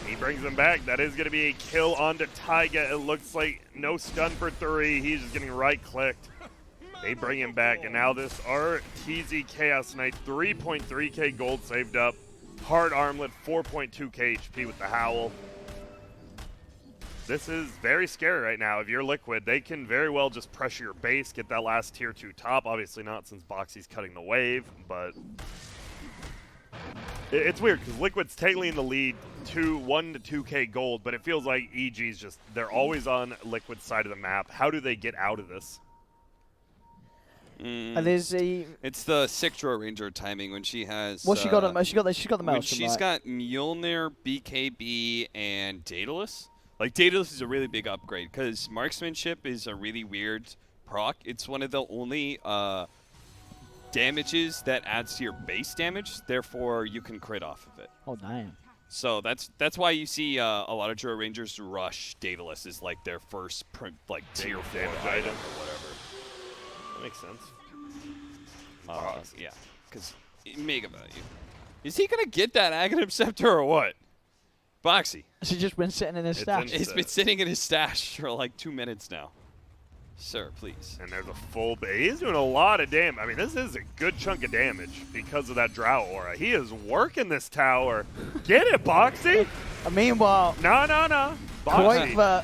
He brings him back. That is going to be a kill onto Taiga. It looks like no stun for 3. He's just getting right-clicked. They bring him back, and now this RTZ Chaos Knight, 3.3k gold saved up. Hard armlet, 4.2k HP with the Howl. This is very scary right now. If you're Liquid, they can very well just pressure your base, get that last tier 2 top. Obviously not, since Boxy's cutting the wave, but it's weird because Liquid's technically in the lead 1 to 2k gold, but it feels like EG's just, they're always on Liquid's side of the map. How do they get out of this? It's the sick Drow Ranger timing when she has. Well, she got the when Maelstrom, she's right? got Mjolnir, BKB, and Daedalus. Like, Daedalus is a really big upgrade because marksmanship is a really weird proc. It's one of the only damages that adds to your base damage. Therefore, you can crit off of it. Oh, damn. So that's why you see a lot of Drow Rangers rush Daedalus as like their first tier 4 item or whatever. That makes sense. Yeah, because mega value. Is he gonna get that Aghanim Scepter or what? Boxy. She's just been sitting in his stash. It's been sitting in his stash for like 2 minutes now. Sir, please. And there's a full base. He's doing a lot of damage. I mean, this is a good chunk of damage because of that Drow Aura. He is working this tower. Get it, Boxy? Meanwhile, No. Boxy. Koikva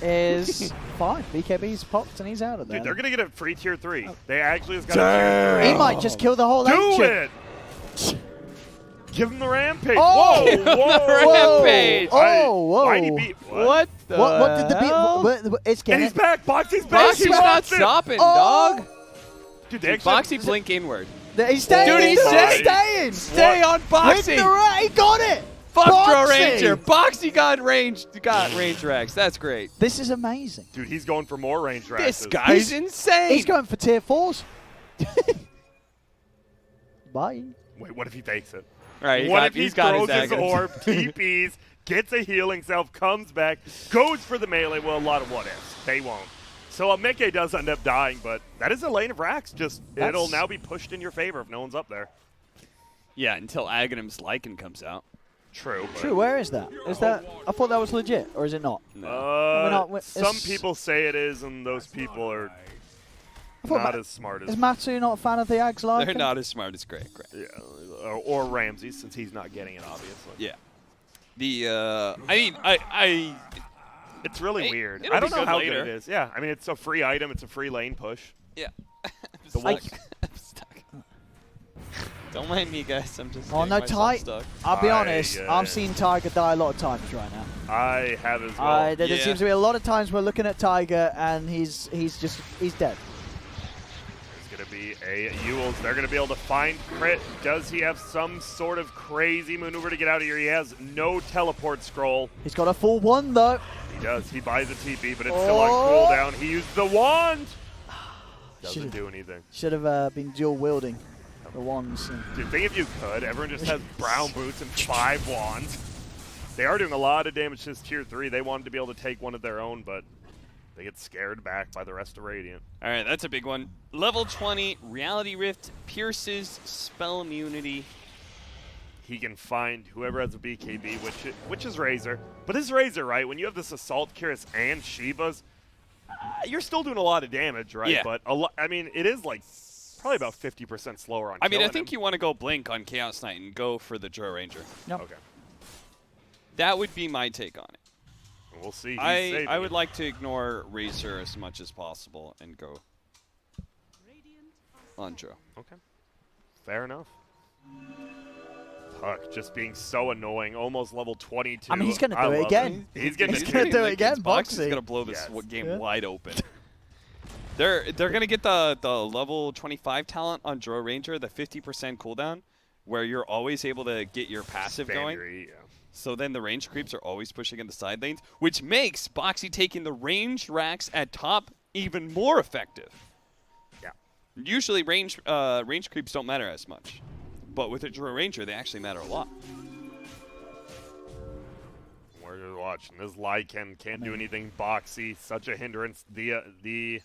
is fine. BKB's popped and he's out of there. Dude, they're going to get a free tier 3. They actually just got a tier 3. He might just kill the whole Do ancient. it! Give him the rampage. Oh! Whoa! Rampage! Whoa! Why'd he beat? What the What did the hell? It's And getting he's back. Boxy's back. Boxy's He not wants it. stopping, Oh! dog. Dude, they actually Boxy blink inward. He's staying. Dude, he's staying. Stay on With Boxy. the he got it. Fuck Drow Boxy. Ranger. Boxy got range racks. That's great. This is amazing. Dude, he's going for more range racks. This guy's insane. He's going for tier 4s. Bye. Wait, what if he fakes it? All right, What if he he's got throws his his Aghanim. orb, TPs, gets a healing self, comes back, goes for the melee? Well, a lot of what ifs. They won't. So Meke does end up dying, but that is a lane of racks. Just it'll now be pushed in your favor if no one's up there. Yeah, until Aghanim's Lycan comes out. True. But True. Where is that? Is that? I thought that was legit, or is it not? some people say it is, and those people are I thought not as smart Is as Matu not a fan of the Ags like? They're not as smart as Greg. yeah, or Ramsey, since he's not getting it, obviously. Yeah. I It's really weird. it'll I don't be know good how later. good it is. Yeah, I mean, it's a free item. It's a free lane push. yeah. The I'm wolf. stuck. Don't mind me, guys. I'm just. Oh getting no, myself stuck. I'll be honest. yeah. I've seen Tiger die a lot of times right now. I have as well. There Yeah. seems to be a lot of times we're looking at Tiger and he's dead. It's going to be a Ewells. They're going to be able to find crit. Does he have some sort of crazy maneuver to get out of here? He has no teleport scroll. He's got a full one though. He does. He buys a TP, but it's still on cooldown. He used the wand. Doesn't do anything. Should have been dual wielding the wands. Dude, think if you could. Everyone just has brown boots and 5 wands. They are doing a lot of damage to this tier 3. They wanted to be able to take one of their own, but they get scared back by the rest of Radiant. All right, that's a big one. Level 20, Reality Rift pierces spell immunity. he can find whoever has a BKB, which is Razor. But this Razor, right, when you have this Assault Cuirass and Shiva's, you're still doing a lot of damage, right? Yeah. But, I mean, it is like probably about 50% slower on I mean, I killing think him. you want to go Blink on Chaos Knight and go for the Drow Ranger. Yep. Okay. That would be my take on it. We'll see. I would like to ignore Razor as much as possible and go on Drow. Okay. Fair enough. Puck just being so annoying, almost level 22. I mean, he's going to do it again. He's going He's gonna do it again, Box is Boxy. going to blow this Yes. game wide open. They're going to get the level 25 talent on Drow Ranger, the 50% cooldown, where you're always able to get your passive going. Yeah. So then the range creeps are always pushing in the side lanes, which makes Boxy taking the range racks at top even more effective. Yeah. Usually range creeps don't matter as much, but with a Drow Ranger, they actually matter a lot. We're watching. This Lycan can't do anything. Boxy, such a hindrance. The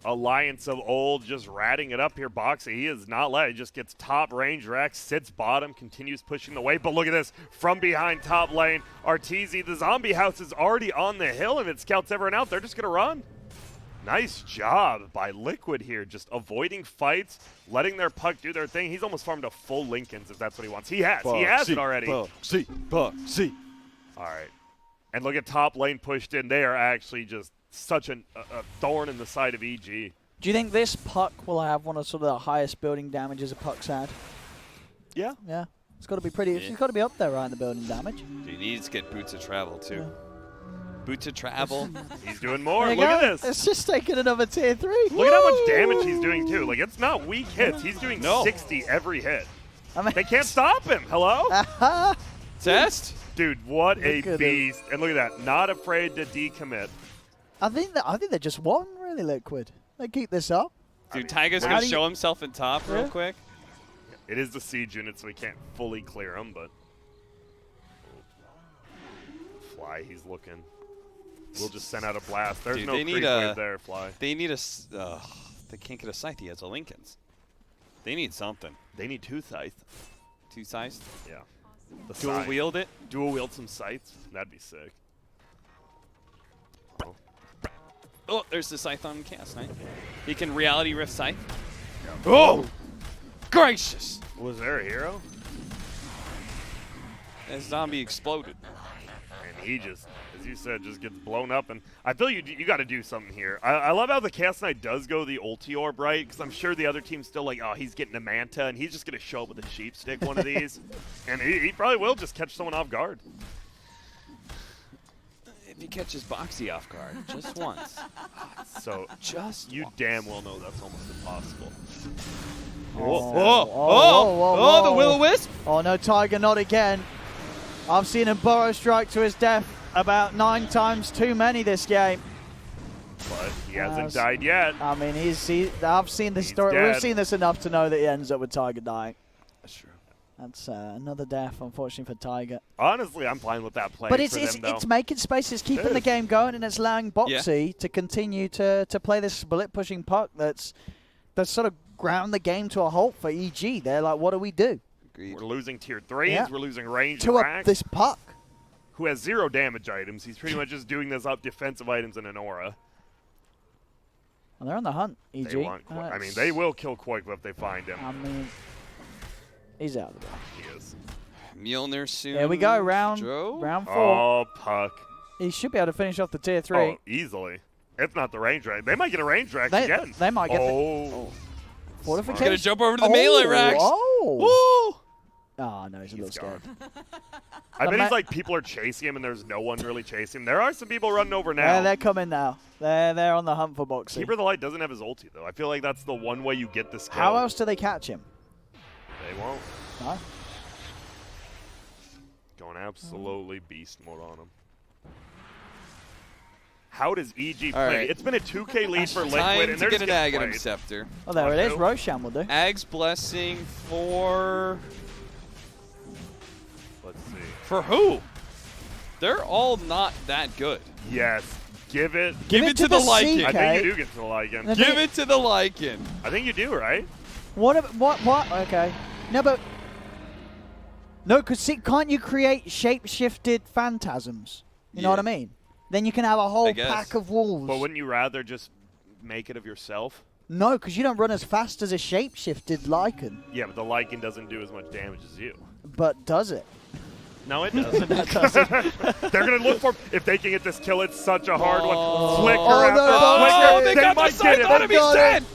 alliance of old just ratting it up here. Boxy, he is not let. He just gets top range rack, sits bottom, continues pushing the way. But look at this. From behind top lane, Arteezy, the zombie house is already on the hill, and if it scouts everyone out, they're just going to run. Nice job by Liquid here, just avoiding fights, letting their Puck do their thing. He's almost farmed a full Lincolns if that's what he wants. He has it already. Boxy. All right. And look at top lane pushed in. They are actually just such a thorn in the side of EG. Do you think this Puck will have one of sort of the highest building damages a Puck's had? Yeah. Yeah. It's got to be pretty. It's got to be up there, right, in the building damage. He needs to get Boots of Travel, too. Yeah. Boots of Travel. He's doing more. Look at this. It's just taking another tier 3. Look at how much damage he's doing, too. Like, it's not weak hits. He's doing 60 every hit. I mean, they can't stop him. Hello? Test? Dude, what a beast. And look at that. Not afraid to decommit. I think they just won, really, Liquid. They keep this up. Dude, Tiger's going to show himself in top real quick. It is the siege unit, so we can't fully clear him, but... Fly, he's looking. We'll just send out a blast. There's no creep wave there, Fly. They need a... they can't get a scythe. He has a Lincolns. They need something. They need 2 scythes. 2 scythes? Yeah. Dual wield it? Dual wield some scythes. That'd be sick. Oh, there's the scythe on Chaos Knight. He can reality rift scythe. Yeah. Oh! Gracious! Was there a hero? That zombie exploded. And he just, as you said, just gets blown up. And I feel you got to do something here. I love how the Chaos Knight does go the ulti orb, right? Because I'm sure the other team's still like, oh, he's getting a Manta, and he's just going to show up with a sheep stick one of these. And he probably will just catch someone off guard. If he catches Boxy off guard, just once. So you damn well know that's almost impossible. Oh, the Will-O-Wisp. Oh, no, Tiger, not again. I've seen him burrow strike to his death about 9 times too many this game. But he hasn't died yet. I mean, I've seen this story. We've seen this enough to know that he ends up with Tiger dying. That's true. That's another death, unfortunately, for Tiger. Honestly, I'm fine with that play. But it's making space, it's keeping the game going, and it's allowing Boxy to continue to play this split-pushing Puck that's sort of ground the game to a halt for EG. They're like, what do we do? Agreed. We're losing tier 3s. Yeah. We're losing range to racks. up this Puck. Who has 0 damage items. He's pretty much just doing this up defensive items in an aura. Well, they're on the hunt, EG. They want I mean, they will kill Koikwa if they find him. I mean, he's out of the way. He is. Mjolnir soon. Here we go, round 4. Oh, Puck. He should be able to finish off the tier 3. Oh, easily. If not the range rack. They might get a range rack again. They might get He's fortification. going to jump over to the melee racks. Oh, no, he's a little scared. I bet he's like, people are chasing him and there's no one really chasing him. There are some people running over now. Yeah, they're coming now. They're on the hunt for Boxy. Keeper of the Light doesn't have his ulti, though. I feel like that's the one way you get this kill. How else do they catch him? They won't. No. Going absolutely beast mode on him. How does EG play? Right. It's been a 2K lead for Liquid, Time and to they're get an Aghanim Scepter. Oh, there it is. Roshan will do. Ag's Blessing for... Let's see. For who? They're all not that good. Yes. Give it to the Lycan. I think you do get to the Lycan. Give it to the Lycan. I think you do, right? What? Okay. No, but No, because can't you create shape-shifted phantasms? You know what I mean? Then you can have a whole pack of wolves. But wouldn't you rather just make it of yourself? No, because you don't run as fast as a shape-shifted Lycan. Yeah, but the Lycan doesn't do as much damage as you. But does it? No, it doesn't. They're going to look for... If they can get this kill, it's such a hard one. Flicker after flicker. They might get it.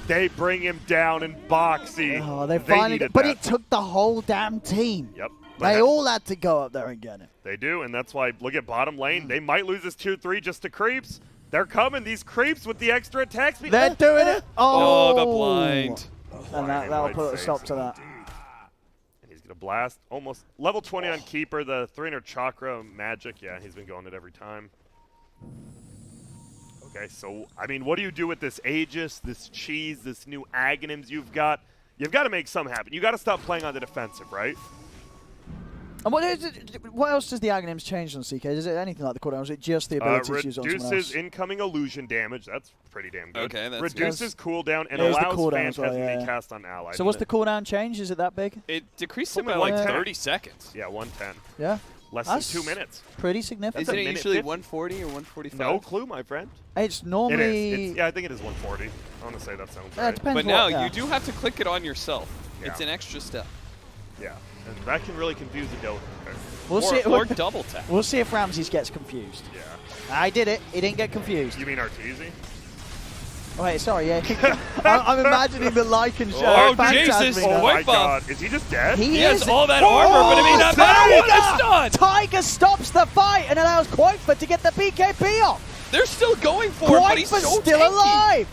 They bring him down in Boxy. Oh, they finally... But it took the whole damn team. Yep. They all had to go up there and get it. They do, and that's why, look at bottom lane. They might lose this tier 3 just to creeps. They're coming, these creeps with the extra attack speed. They're doing it. Oh, the blind. And that'll put a stop to that. And he's going to blast. Almost level 20 on Keeper, the 300 Chakra magic. Yeah, he's been going it every time. Okay, so, I mean, what do you do with this Aegis, this cheese, this new Aghanims you've got? You've got to make something happen. You got to stop playing on the defensive, right? And what else does the Aghanims change on CK? Is it anything like the cooldown? Or is it just the ability to use on someone else? Reduces incoming illusion damage. That's pretty damn good. Okay, that's Reduces cooldown and allows Phantasm to be cast on allies. So what's the cooldown change? Is it that big? It decreased it by like 30 seconds. Yeah, 110. Yeah. Less than 2 minutes. Pretty significant. Isn't it usually 140 or 145? No clue, my friend. It's normally... It is. Yeah, I think it is 140. I want to say that sounds right. It depends but now you do have to click it on yourself. Yeah. It's an extra step. Yeah, and that can really confuse a Dota. Or double tap. We'll see if Ramses gets confused. Yeah. I did it. He didn't get confused. You mean Arteezy? Oh, wait, sorry, yeah. I'm imagining the Lycan show. Oh, Jesus. Oh, my God. Is he just dead? He has all that armor, but I mean, that matter what it's done. Tiger stops the fight and allows Koifa to get the BKB off. They're still going for it, but he's so still tanky. alive.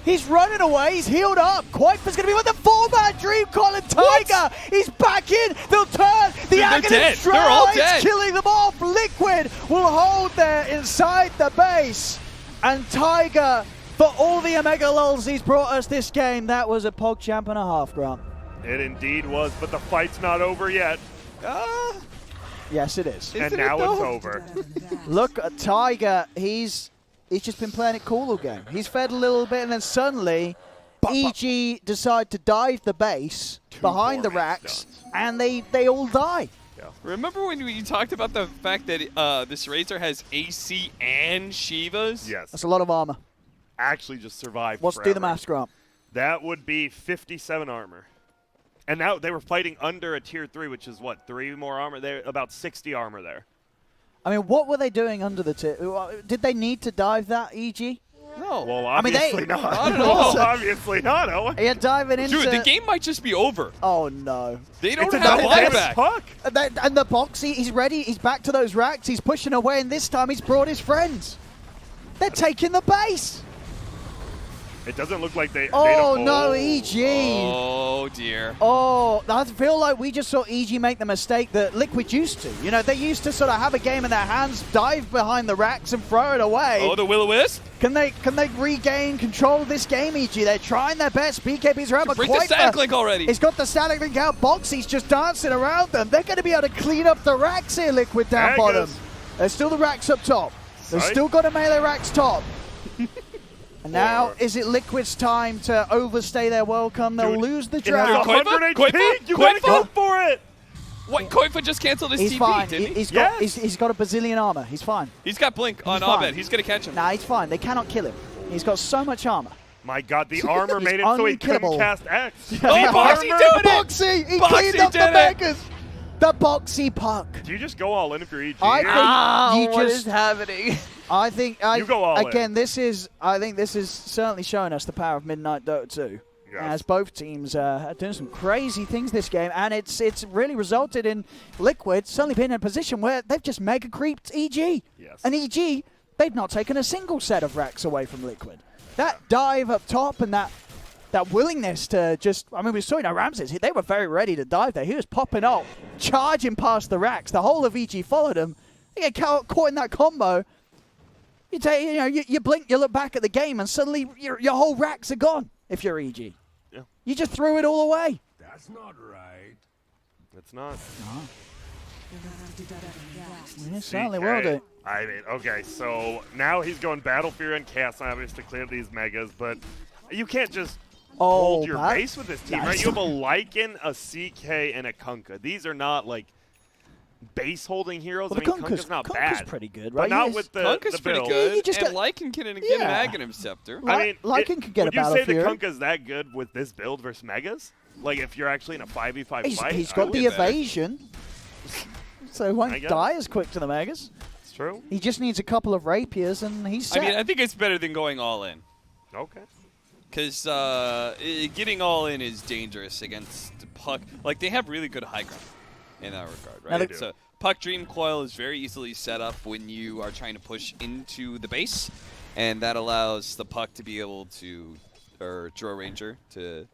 He's running away. He's healed up. Koifa's going to be with the 4-man Dream Calling Tiger. He's back in. They'll turn. The Aghanim strikes. They're all dead. Killing them off. Liquid will hold there inside the base. And Tiger, for all the Omega lulls he's brought us this game, that was a PogChamp and a half, Grant. It indeed was, but the fight's not over yet. Yes, it is. And now it's over. Look at Tiger. He's just been playing it cool all game. He's fed a little bit, and then suddenly, EG decide to dive the base behind the racks, and they all die. Yeah. Remember when you talked about the fact that this Razor has AC and Shivas? Yes. That's a lot of armor. Actually just survived Let's do the math, Grant. That would be 57 armor. And now they were fighting under a tier 3, which is what, 3 more armor? They're about 60 armor there. I mean, what were they doing under the tier? Did they need to dive that, EG? No. Well, obviously not. Not at all. Obviously not, Owen. You're diving into... Dude, the game might just be over. Oh, no. They don't have buyback. Puck. And the Boxy, he's ready. He's back to those racks. He's pushing away, and this time he's brought his friends. They're taking the base. It doesn't look like they... Oh, no, EG. Oh, dear. Oh, I feel like we just saw EG make the mistake that Liquid used to. You know, they used to sort of have a game in their hands, dive behind the racks and throw it away. Oh, the Will-O-Wisp? Can they regain control of this game, EG? They're trying their best. BKB's around, but bring the static link already. He's got the static link out. Boxy's just dancing around them. They're going to be able to clean up the racks here, Liquid down bottom. There's still the racks up top. They've still got a melee racks top. And now, is it Liquid's time to overstay their welcome? They'll lose the drought. 100 HP. You gotta go for it. What? Koifa just canceled his he's TP, fine. didn't he? He's got a bazillion armor. He's fine. He's got Blink on Abed. He's going to catch him. Nah, he's fine. They cannot kill him. He's got so much armor. My God, the armor made it so he couldn't cast X. Oh, Boxy doing it! Boxy! He cleaned up the Megas! The Boxy puck. Do you just go all in if you're EG? I think what is happening? I think you go all again. in. I think this is certainly showing us the power of Midnight Dota 2. Yes. As both teams are doing some crazy things this game, and it's really resulted in Liquid suddenly being in a position where they've just Megacreeped EG. Yes. And EG, they've not taken a single set of racks away from Liquid. That dive up top and that willingness to just, I mean, we saw Ramses, they were very ready to dive there. He was popping up, charging past the racks. The whole of EG followed him. They get caught in that combo. You blink, you look back at the game, and suddenly your whole racks are gone if you're EG. Yeah. You just threw it all away. That's not right. It's not. It certainly will do. I mean, okay, so now he's going Battle Fury and Chaos Obvious to clear these Megas, but you can't just hold your base with this team, right? You have a Lycan, a CK, and a Kunkka. These are not like base holding heroes. Well, I mean, Kunkka's not bad. pretty good, right? But not with the Kunkka's pretty build. good. You just and Lycan can get an Aghanim Scepter. I mean, Lycan can get a Battle Would you say Fury. that Kunkka's that good with this build versus Megas? Like, if you're actually in a 5v5 fight? He's got the evasion, so he won't die as quick to the Megas. It's true. He just needs a couple of rapiers, and he's set. I mean, I think it's better than going all in. Okay. Because getting all in is dangerous against Puck. Like, they have really good high ground in that regard, right? So Puck Dream Coil is very easily set up when you are trying to push into the base, and that allows the Puck to be able to, or Drow Ranger, to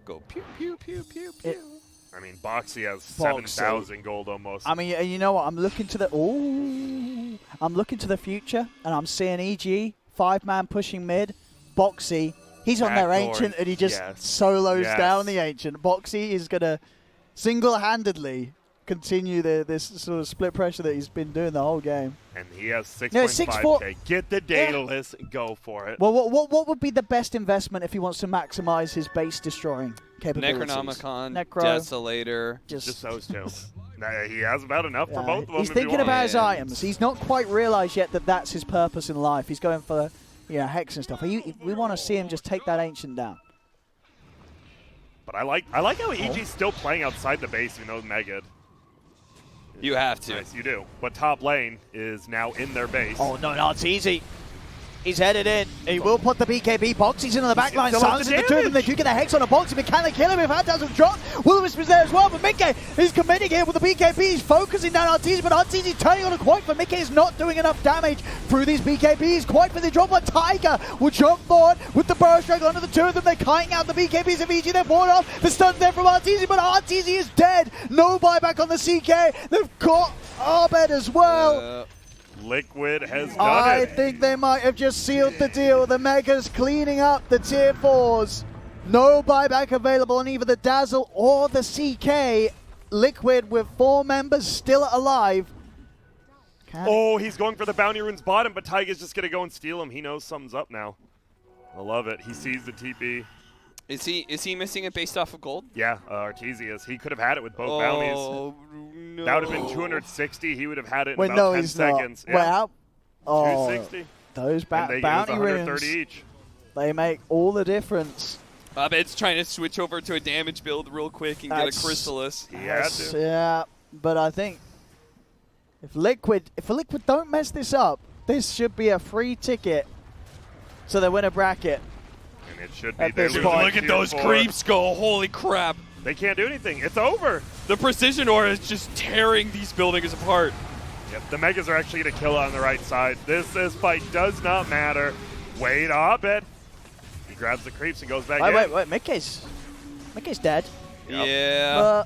go pew, pew, pew, pew, pew. I mean, Boxy has 7,000 gold almost. I mean, you know what? I'm looking to the I'm looking to the future, and I'm seeing EG 5-man pushing mid, Boxy. He's on their Ancient, and he just solos down the Ancient. Boxy is going to single-handedly continue this sort of split pressure that he's been doing the whole game. And he has 6.5k. Get the Daedalus, go for it. Well, what would be the best investment if he wants to maximize his base destroying capabilities? Necronomicon, Desolator. Just those two. He has about enough for both of them. He's thinking about his items. He's not quite realized yet that that's his purpose in life. He's going for Hex and stuff. We want to see him just take that Ancient down. But I like how EG's still playing outside the base, even though Megad. You have to. Yes, you do. But top lane is now in their base. Oh, no, it's easy. He's headed in. He will put the BKB box. He's in on the back line. Silencing the two of them. They do get the Hex on a box. If it can, they kill him. If that doesn't drop, Will-O-Wisp is there as well. But Mickey is committing here with the BKB. He's focusing down Arteezy, but Arteezy turning on a Quite, but Mickey is not doing enough damage through these BKBs. Quite for the drop, but Tiger will jump forward with the Burrow Strike onto the two of them. They're kiting out the BKBs of EG. They're bought off. The stun's there from Arteezy, but Arteezy is dead. No buyback on the CK. They've got Abed as well. Liquid has done it. I think they might have just sealed the deal. The Megas cleaning up the tier 4s. No buyback available on either the Dazzle or the CK. Liquid with 4 members still alive. He's going for the Bounty Runes bottom, but Tiger's just going to go and steal him. He knows something's up now. I love it. He sees the TP. Is he missing it based off of gold? Yeah, Arteezy is. He could have had it with both bounties. No. That would have been 260. He would have had it in Wait, about no, 10 he's seconds. Not. Yeah. Well, 260. Those bounty 130 runes, each. they make all the difference. Abed's trying to switch over to a damage build real quick and get a Chrysalis. He had to. Yeah, but I think if Liquid don't mess this up, this should be a free ticket to the winner bracket. And it should be. At this point. Look at those creeps go. Holy crap. They can't do anything. It's over. The Precision Aura is just tearing these buildings apart. Yep, the Megas are actually going to kill on the right side. This fight does not matter. Wait, Abed. He grabs the creeps and goes back in. Wait. Mickey's dead. Yep. Yeah.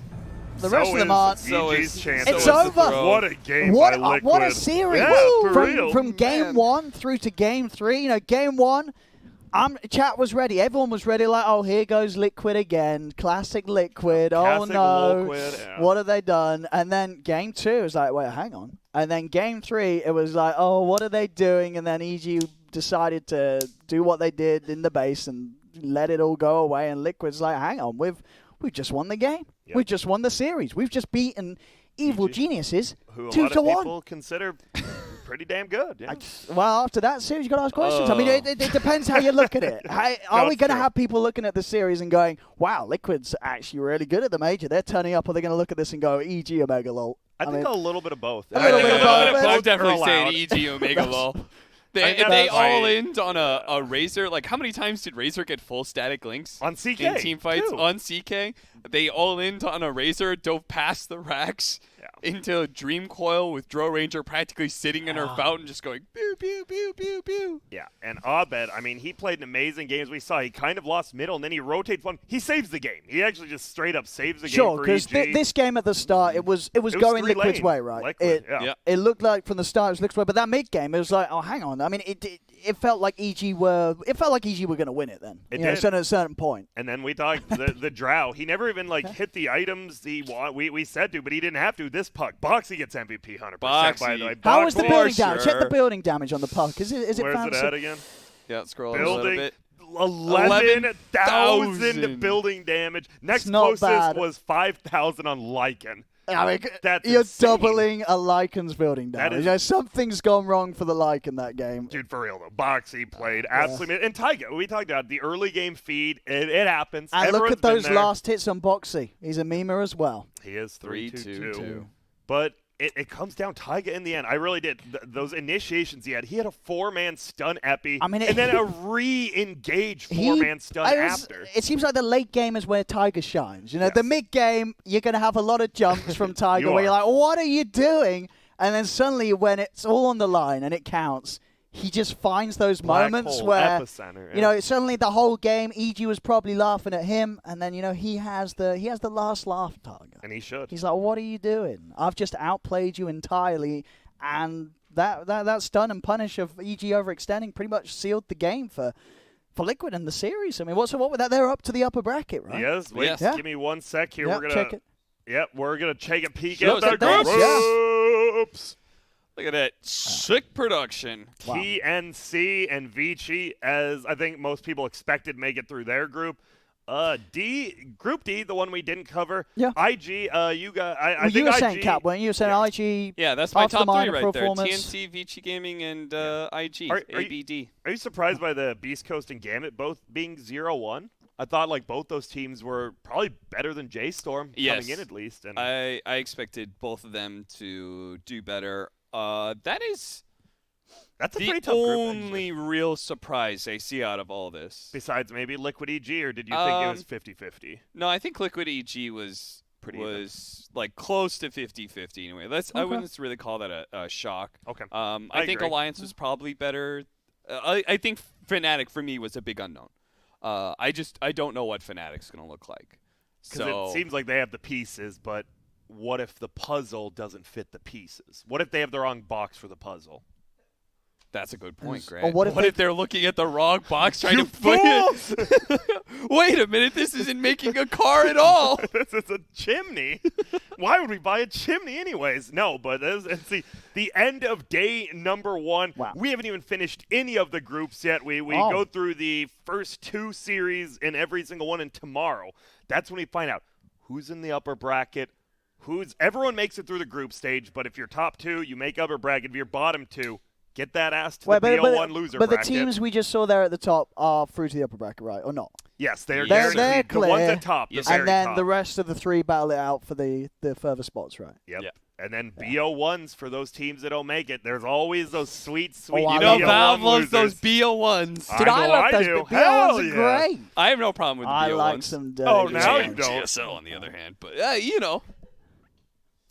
The rest of them aren't. EG's chance. It's over. What a game by Liquid. What a series. Yeah, from game 1 through to game 3. Game 1, chat was ready. Everyone was ready. Like, oh, here goes Liquid again. Classic Liquid. Classic Liquid, yeah. What have they done? And then game 2 was like, wait, hang on. And then game 3, it was like, oh, what are they doing? And then EG decided to do what they did in the base and let it all go away. And Liquid's like, hang on, we've just won the game. Yep. We've just won the series. We've just beaten Evil Geniuses 2-1. Who a lot of people consider pretty damn good. Yeah. Well, after that series, you've got to ask questions. I mean, it depends how you look at it. Are we going to have people looking at the series and going, wow, Liquid's actually really good at the Major. They're turning up, or they're going to look at this and go, EG Omega lol? I think a little bit of both. A little bit of both. I'm definitely saying EG Omega lol. They all in on a Razor. Like, how many times did Razor get full static links? On CK. In team fights on CK. They all in on a Razor, dove past the racks into Dream Coil with Drow Ranger practically sitting in her fountain just going, pew, pew, pew, pew, pew. Yeah, and Abed, I mean, he played an amazing game as we saw. He kind of lost middle, and then he rotates one. He saves the game. He actually just straight up saves the game for EG. Sure, because this game at the start, it was going Liquid's way, right? It looked like from the start it was Liquid's way, but that mid game, it was like, oh, hang on. I mean, it felt like EG were going to win it then. It did. At a certain point. And then we thought the Drow, he never even hit the items we said to, but he didn't have to. This Puck, Boxy gets MVP 100%. By the way. How was the building damage? Check the building damage on the Puck. Is it Where's fancy? it at again? Yeah, scroll a little bit. 11,000 building damage. Next closest was 5,000 on Lycan. I mean, that's you're insane. doubling a Lycan's building damage. Something's gone wrong for the Lycan that game. Dude, for real, though. Boxy played absolutely. And Taiga, we talked about the early game feed. It happens. And Everyone's look at those been there. last hits on Boxy. He's a memer as well. He is 3-2-2. 3-2-2. But it comes down Taiga in the end. I really did. Those initiations he had 4-man stun epi, and then a re-engage 4-man stun after. It seems like the late game is where Taiga shines. You know, the mid game, you're going to have a lot of jumps from Taiga where you're like, what are you doing? And then suddenly when it's all on the line and it counts, he just finds those moments where, epicenter, you know, suddenly the whole game, EG was probably laughing at him, and then, you know, he has the last laugh, Taiga. And he should. He's like, what are you doing? I've just outplayed you entirely, and that stun and punish of EG overextending pretty much sealed the game for Liquid in the series. I mean, what with that? They're up to the upper bracket, right? Yes. Wait, give me 1 sec here. Yep, we're gonna check it. Yep, we're gonna take a peek Show at the us groups. Look at that sick production. Wow. TNC and Vici, as I think most people expected, make it through their group. Group D, the one we didn't cover. Yeah. IG, you got. I think you were IG, saying Cap, weren't you? You were saying IG. Yeah, that's my top 3 right there. performance. TNC, Vici Gaming, and IG, ABD. Are you surprised by the Beast Coast and Gambit both being 0-1? I thought like both those teams were probably better than J-Storm coming in at least. And I expected both of them to do better. That's a the pretty tough group, only real surprise I see out of all this. Besides maybe Liquid EG, or did you think it was 50-50? No, I think Liquid EG was like close to 50-50 anyway. I wouldn't really call that a shock. Okay. I think agree. Alliance was probably better. I think Fnatic for me was a big unknown. I don't know what Fnatic's going to look like. Because it seems like they have the pieces, but what if the puzzle doesn't fit the pieces? What if they have the wrong box for the puzzle? That's a good point, Greg. Or what if they're looking at the wrong box trying You to put fools! it? Wait a minute, this isn't making a car at all. This is a chimney. Why would we buy a chimney anyways? No, but see, the end of day number 1. Wow. We haven't even finished any of the groups yet. We go through the first 2 series in every single one, and tomorrow, that's when we find out who's in the upper bracket. Everyone makes it through the group stage, but if you're top 2, you make upper bracket. If you're bottom 2, get that ass to the BO1 loser but bracket. The teams we just saw there at the top are through to the upper bracket, right? Or not? Yes, they're clear. The ones at top. Yes, and then top. the rest of the 3 battle it out for the further spots, right? Yep. Yeah. And then BO1s for those teams that don't make it. There's always those sweet Valve loves losers. those BO1s. Dude, I love those. do. BO1s are great. I have no problem with the BO1s. I like some dirty. Oh, now you don't. GSL on the other hand, but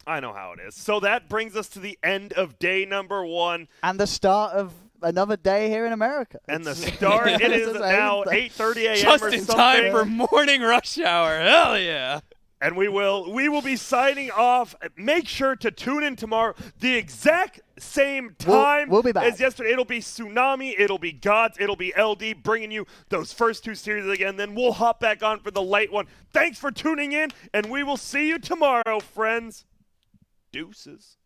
I know how it is. So that brings us to the end of day number 1. And the start of another day here in America. And the start, it is now 8:30 a.m. just or in something. time for morning rush hour. Hell yeah. And we will be signing off. Make sure to tune in tomorrow, the exact same time we'll be back. as yesterday. It'll be Tsunami, it'll be Gods, it'll be LD, bringing you those first 2 series again. Then we'll hop back on for the late one. Thanks for tuning in, and we will see you tomorrow, friends. Deuces.